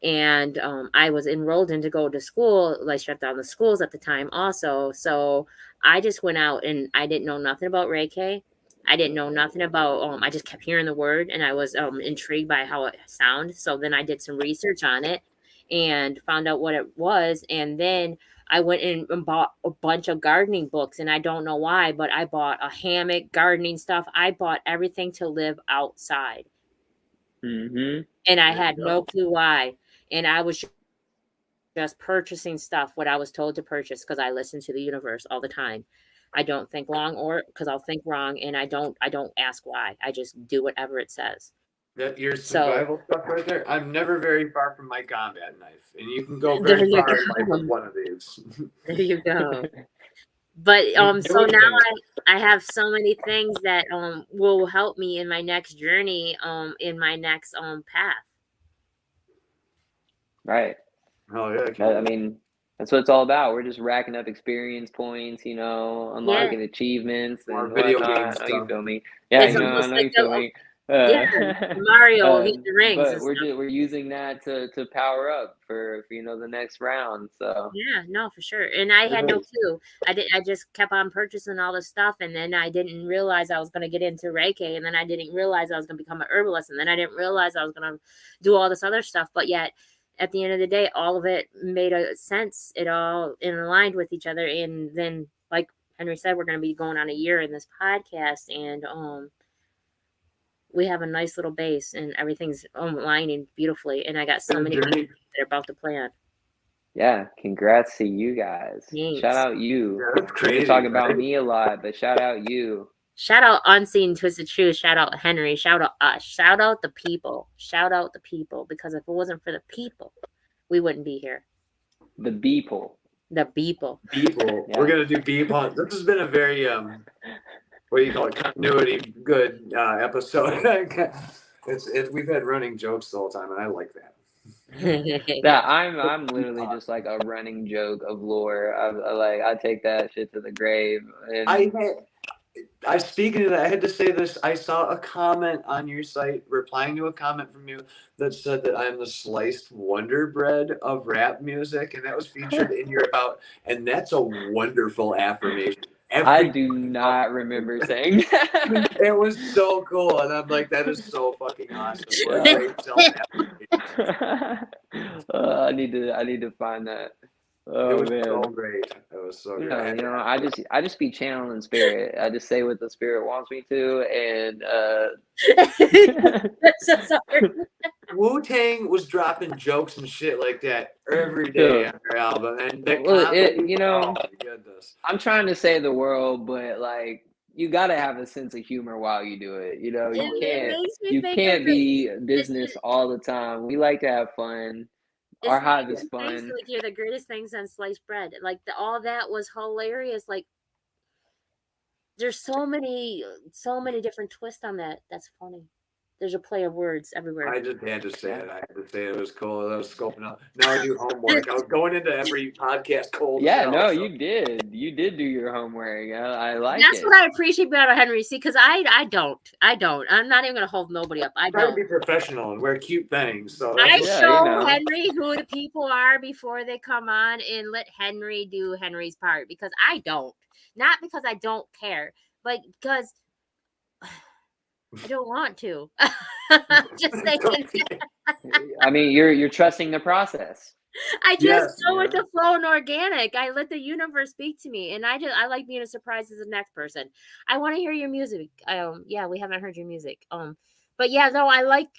And I was enrolled in to go to school. They shut down the schools at the time also. So I just went out, and I didn't know nothing about Reiki. I didn't know nothing about, I just kept hearing the word, and I was intrigued by how it sounded. So then I did some research on it and found out what it was. And then I went and bought a bunch of gardening books, and I don't know why, but I bought a hammock, gardening stuff. I bought everything to live outside. Mm-hmm. And I had no clue why. And I was just purchasing stuff, what I was told to purchase, because I listen to the universe all the time. I don't think long, or because I'll think wrong, and I don't ask why. I just do whatever it says. That your survival stuff right there. I'm never very far from my combat knife, and you can go There very you far in life go. with one of these. There you go. But so now I have so many things that will help me in my next journey, in my next path. Right. Oh yeah. I mean, that's what it's all about. We're just racking up experience points, you know, unlocking achievements and video whatnot. games. I know you feel me. Yeah, It's you know, I almost know like you feel me. Mario hit the rings and But stuff. we're using that to power up for you know the next round. So Yeah, no, for sure. And I had no clue. I just kept on purchasing all this stuff, and then I didn't realize I was going to get into Reiki, and then I didn't realize I was going to become an herbalist, and then I didn't realize I was going to do all this other stuff. But yet, at the end of the day, all of it made a sense. It all aligned with each other, and then, like Henry said, we're going to be going on a year in this podcast, and we have a nice little base, and everything's aligning beautifully. And I got so many people that are about to plan. yeah, congrats to you guys. Thanks. Shout out you. Yeah, that's crazy. We talk about me a lot, but shout out you. Shout out Unseen Twisted Truth. Shout out Henry. Shout out us. Shout out the people. Shout out the people. Because if it wasn't for the people, we wouldn't be here. The people. The people. People. Yeah. We're gonna do beep on. This has been a very what do you call it? Continuity good episode. We've had running jokes the whole time, and I like that. Yeah, I'm literally just like a running joke of lore. I take that shit to the grave. And I speaking of that, I had to say this. I saw a comment on your site replying to a comment from you that said that I'm the sliced Wonder Bread of rap music, and that was featured in your about. And that's a wonderful affirmation. I do not remember saying that. It was so cool, and I'm like, that is so fucking awesome. I need to find that. Oh, it was man. so great. It was so good. You know, I just be channeling spirit. I just say what the spirit wants me to, and so sorry. Wu-Tang was dropping jokes and shit like that every day on their album, and you know, oh my goodness. I'm trying to save the world, but like you gotta have a sense of humor while you do it. You know, you can't be business all the time. We like to have fun. Our hive is fun. Like you're the greatest things on sliced bread. Like all that was hilarious. Like there's so many different twists on that. That's funny. There's a play of words everywhere. I just had to say it. I had to say it was cool. I was scoping out. Now I do homework. I was going into every podcast cold. Yeah, no, so. You did. You did do your homework. I like That's what I appreciate about Henry. See, because I don't. I'm not even going to hold nobody up. I try to be professional and wear cute things. So I show Henry who the people are before they come on, and let Henry do Henry's part, because I don't. Not because I don't care, but because I don't want to. Just saying. I mean, you're trusting the process. I just go with the flow and organic. I let the universe speak to me, and I like being a surprise as the next person. I want to hear your music. Yeah, we haven't heard your music. But yeah, no, I like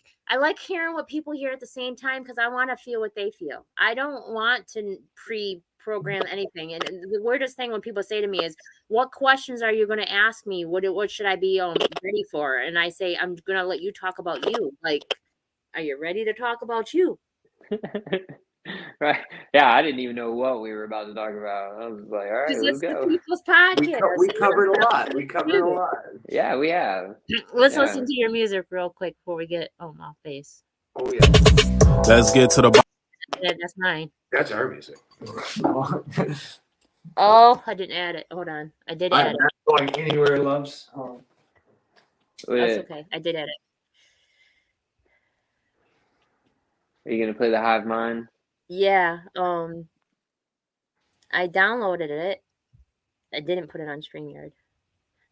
hearing what people hear at the same time, because I want to feel what they feel. I don't want to pre-program anything. And the weirdest thing when people say to me is, "What questions are you going to ask me? What should I be ready for?" And I say, "I'm going to let you talk about you. Like, are you ready to talk about you?" Right. Yeah, I didn't even know what we were about to talk about. I was like, all right, let's go. The People's Podcast. We covered a lot. Yeah, we have. Let's listen to your music real quick before we get off base. Oh, yeah. Let's get to the... Yeah, that's mine. That's our music. Oh, I didn't add it. Hold on. I did add it. I'm not going anywhere, loves. That's okay. I did add it. Are you going to play the Hive Mind? Yeah, I downloaded it. I didn't put it on StreamYard.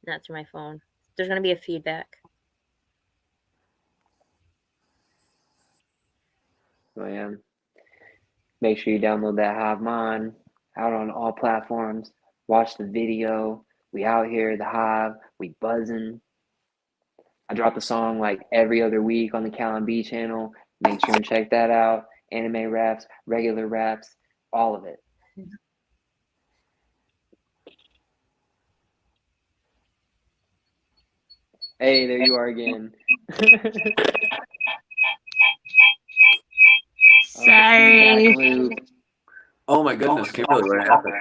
Not through my phone. There's going to be a feedback. Oh, yeah. Make sure you download that Hive Mind. out on all platforms. Watch the video. We out here, the Hive. We buzzing. I drop a song like every other week on the Callon B channel. Make sure and check that out. Anime raps, regular raps, all of it. Hey, there you are again. Sorry. Oh my goodness, Kimberly, what happened?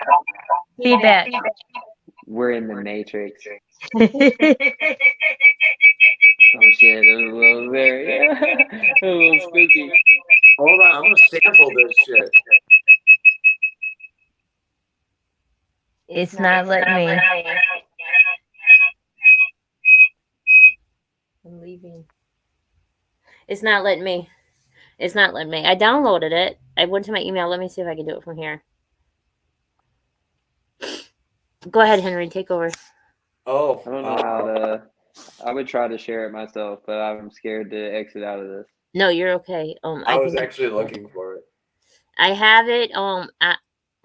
Feedback. We're in the Matrix. Yeah. Oh shit, it was a little very, a little spooky. Hold on, I'm gonna sample this shit. It's not letting me. I'm leaving. It's not letting me. It's not letting me. I downloaded it. I went to my email. Let me see if I can do it from here. Go ahead, Henry. Take over. Oh, I don't know how to. I would try to share it myself, but I'm scared to exit out of this. No, you're okay. I was think actually looking for it. I have it.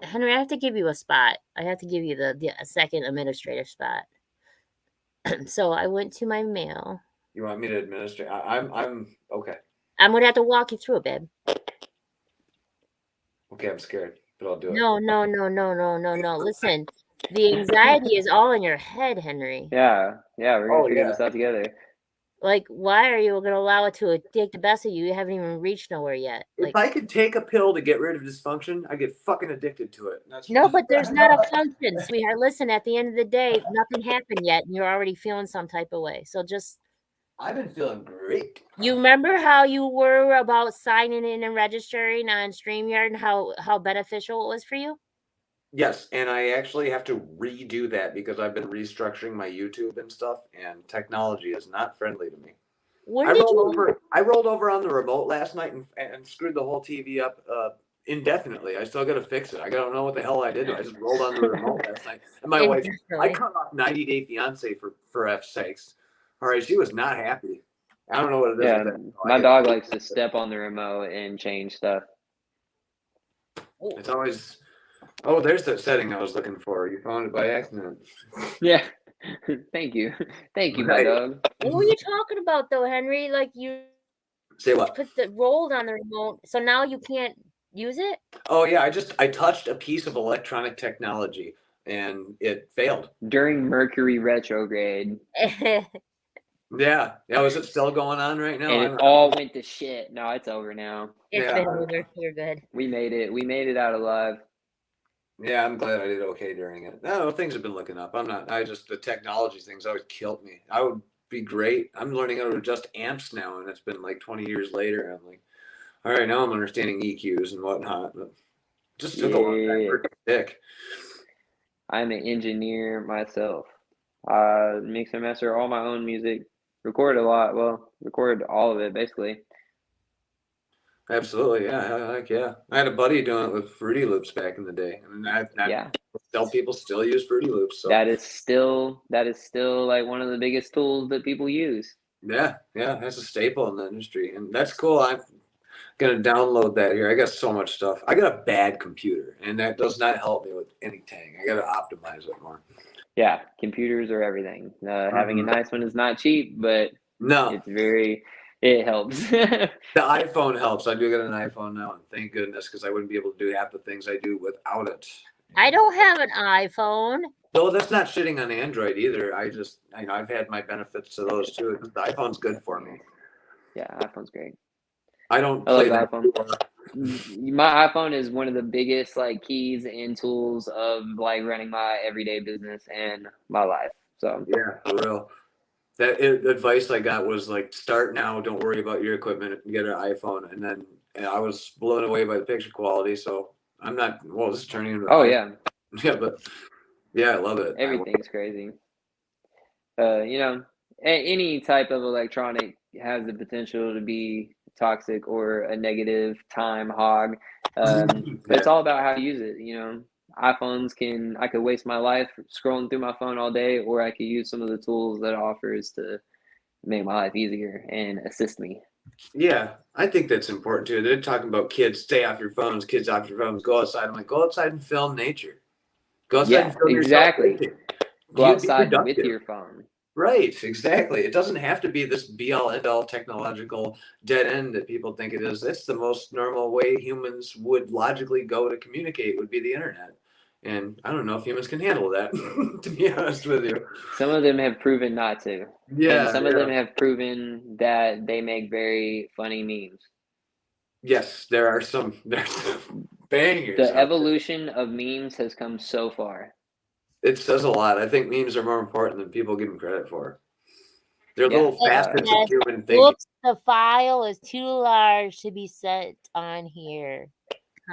Henry, I have to give you a spot. I have to give you the second administrator spot. So I went to my mail. You want me to administer? I'm okay. I'm gonna have to walk you through it, babe. Okay, I'm scared, but I'll do it. No. Listen, the anxiety is all in your head, Henry. Yeah, we're gonna figure this out together. Like, why are you going to allow it to take the best of you? You haven't even reached nowhere yet. If I could take a pill to get rid of dysfunction, I get fucking addicted to it. No, but there's not a function, sweetheart. Listen, at the end of the day, nothing happened yet, and you're already feeling some type of way. So just. I've been feeling great. You remember how you were about signing in and registering on StreamYard and how beneficial it was for you? Yes, and I actually have to redo that because I've been restructuring my YouTube and stuff, and technology is not friendly to me. I rolled over on the remote last night and screwed the whole TV up indefinitely. I still got to fix it. I don't know what the hell I did. I just rolled on the remote last night, and my wife, I cut off 90 Day Fiance for F's sakes. All right, she was not happy. I don't know what it is. Yeah, my dog likes to step on the remote and change stuff. It's always. Oh, there's that setting I was looking for. You found it by accident. Yeah. Thank you, my dog. What were you talking about, though, Henry? Like you say what? Put the rolled on the remote, so now you can't use it. Oh yeah, I touched a piece of electronic technology and it failed during Mercury retrograde. Yeah. Was it still going on right now? And it all went to shit. No, it's over now. It's been over. You're good. We made it. We made it out alive. Yeah, I'm glad I did okay during it. No, things have been looking up. The technology things always killed me. I would be great. I'm learning how to adjust amps now, and it's been like 20 years later. I'm like, all right, now I'm understanding EQs and whatnot. But just took a long time for it to stick. I'm an engineer myself. Mix and master all my own music. Record a lot. Well, record all of it, basically. Absolutely, yeah. I had a buddy doing it with Fruity Loops back in the day, and people still use Fruity Loops. So. That is still like one of the biggest tools that people use. Yeah, that's a staple in the industry, and that's cool. I'm gonna download that here. I got so much stuff. I got a bad computer, and that does not help me with anything. I got to optimize it more. Yeah, computers are everything. Having a nice one is not cheap, but no, it helps. The iPhone helps. I do get an iPhone now, and thank goodness, because I wouldn't be able to do half the things I do without it. I don't have an iPhone. No, that's not shitting on Android either. I've had my benefits to those too. The iPhone's good for me. Yeah, iPhone's great. I like the iPhone. My iPhone is one of the biggest keys and tools of running my everyday business and my life. So yeah, for real. That advice I got was start now. Don't worry about your equipment. Get an iPhone, and I was blown away by the picture quality. So I'm not. Well, this is turning into. Oh yeah. Yeah, but I love it. Everything's crazy. Any type of electronic has the potential to be toxic or a negative time hog. It's all about how to use it. iPhones I could waste my life scrolling through my phone all day, or I could use some of the tools that it offers to make my life easier and assist me. Yeah, I think that's important too. They're talking about kids, stay off your phones, kids off your phones, go outside. I'm like, go outside and film nature. Go outside and Yeah, film yourself exactly. fishing. Go You'd be outside with productive. your phone. Right, exactly. It doesn't have to be this be all end all technological dead end that people think it is. That's the most normal way humans would logically go to communicate would be the internet. And I don't know if humans can handle that, to be honest with you. Some of them have proven not to. Yeah, And some of them have proven that they make very funny memes. yes, there's some bangers. The out there. evolution of memes has come so far. It says a lot. I think memes are more important than people give them credit for. They're Yeah. little facets Yes. of human thinking. Whoops, the file is too large to be set on here.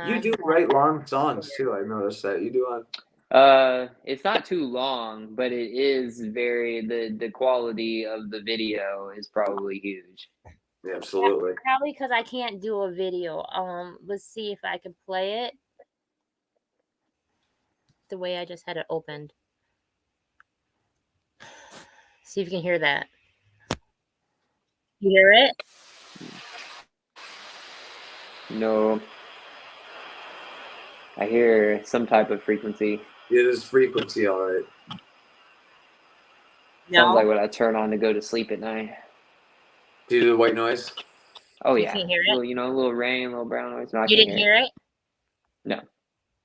You do write long songs too. I noticed that you do on. It's not too long, but it is very the quality of the video is probably huge. Yeah, absolutely. Probably because I can't do a video. Let's see if I can play it the way I just had it opened. See if you can hear that. You hear it? No. I hear some type of frequency. It is frequency, all right. No. Sounds like what I turn on to go to sleep at night. Do you do the white noise? Oh You yeah. can hear it? Little, a little rain, a little brown noise. No, I You can't didn't hear it? No.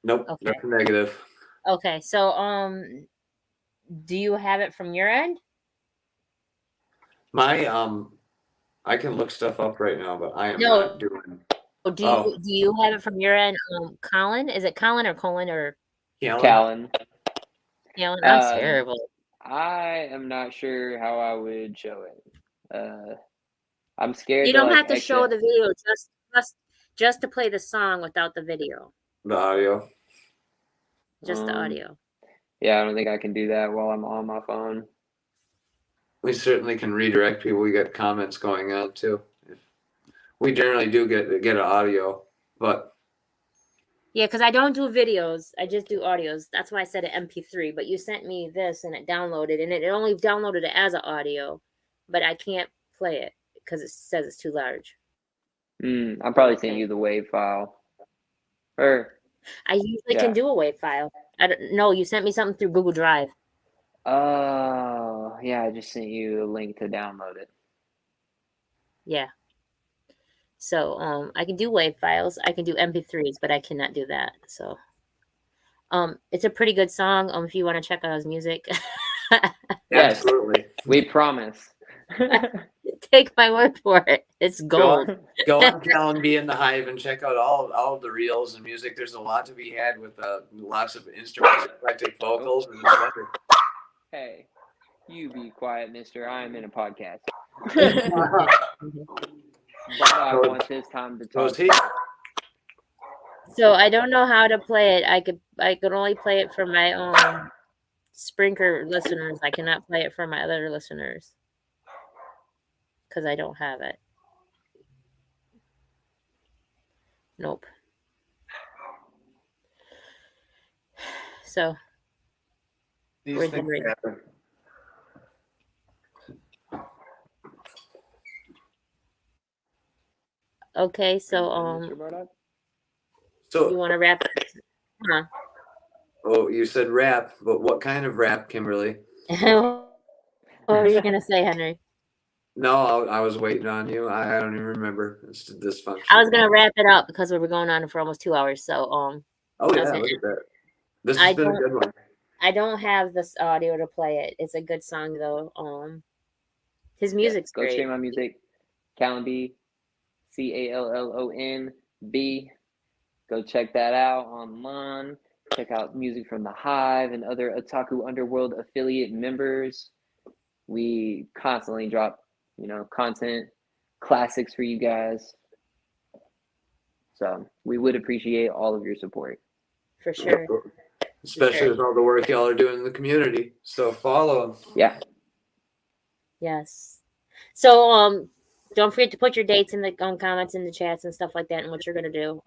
Nope. Okay. That's negative. Okay, so do you have it from your end? My I can look stuff up right now, but I am No. not doing. Do you have it from your end, Colin? Is it Colin or Colin or Callon. Callon? I'm terrible. I am not sure how I would show it. I'm scared. You don't have to show the video, just to play the song without the video. The audio. Just the audio. Yeah, I don't think I can do that while I'm on my phone. We certainly can redirect people. We got comments going on too. We generally do get an audio, but yeah, because I don't do videos. I just do audios. That's why I said an MP3. But you sent me this and it downloaded, and it only downloaded it as an audio, but I can't play it because it says it's too large. I'm probably sending you the WAV file. Or I usually can do a WAV file. I don't know. You sent me something through Google Drive. Oh, yeah. I just sent you a link to download it. Yeah. So I can do WAV files. I can do MP3s, but I cannot do that. So it's a pretty good song. If you want to check out his music. yes, absolutely. We promise. Take my word for it. It's gold. Go on Callon B in the Hive and check out all of the reels and music. There's a lot to be had with lots of instruments, eclectic vocals, and wonderful. Hey, you be quiet, mister. I am in a podcast. But I want this time to talk. So I don't know how to play it. I could only play it for my own Sprinker listeners. I cannot play it for my other listeners because I don't have it. Nope. So these things happen. Okay, so you want to wrap it? Huh? Oh, you said rap, but what kind of rap, Kimberly? What were you gonna say, Henry? No, I was waiting on you. I don't even remember. It's dysfunction. I was gonna wrap it up because we were going on for almost 2 hours. So oh yeah, look at that. This has been a good one. I don't have this audio to play it. It's a good song though. His music's great. Go stream my music, Callon B, Callon B. Go check that out online. Check out music from the Hive and other Otaku Underworld affiliate members. We constantly drop, content, classics for you guys. So we would appreciate all of your support. For sure. Especially with all the work y'all are doing in the community. So follow them. Yeah. Yes. So don't forget to put your dates in the comments in the chats and stuff like that and what you're gonna do.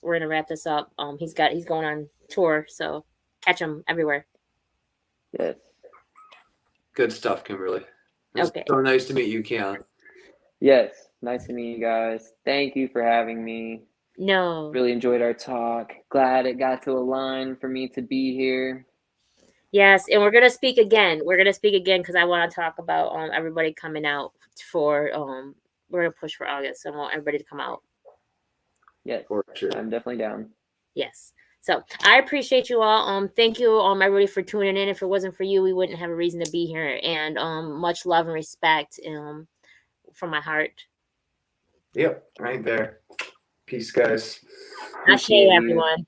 We're gonna wrap this up. He's going on tour, so catch him everywhere. Yes. Good stuff, Kimberly. It's Okay. so nice to meet you, Callon. Yes, nice to meet you guys. Thank you for having me. No. Really enjoyed our talk. Glad it got to align for me to be here. Yes, and we're gonna speak again. We're gonna speak again because I want to talk about everybody coming out for we're gonna push for August. So I want everybody to come out. Yes, For sure. I'm definitely down. Yes. So I appreciate you all. Thank you, everybody, for tuning in. If it wasn't for you, we wouldn't have a reason to be here. And much love and respect from my heart. Yep, right there. Peace, guys. Ashe, everyone.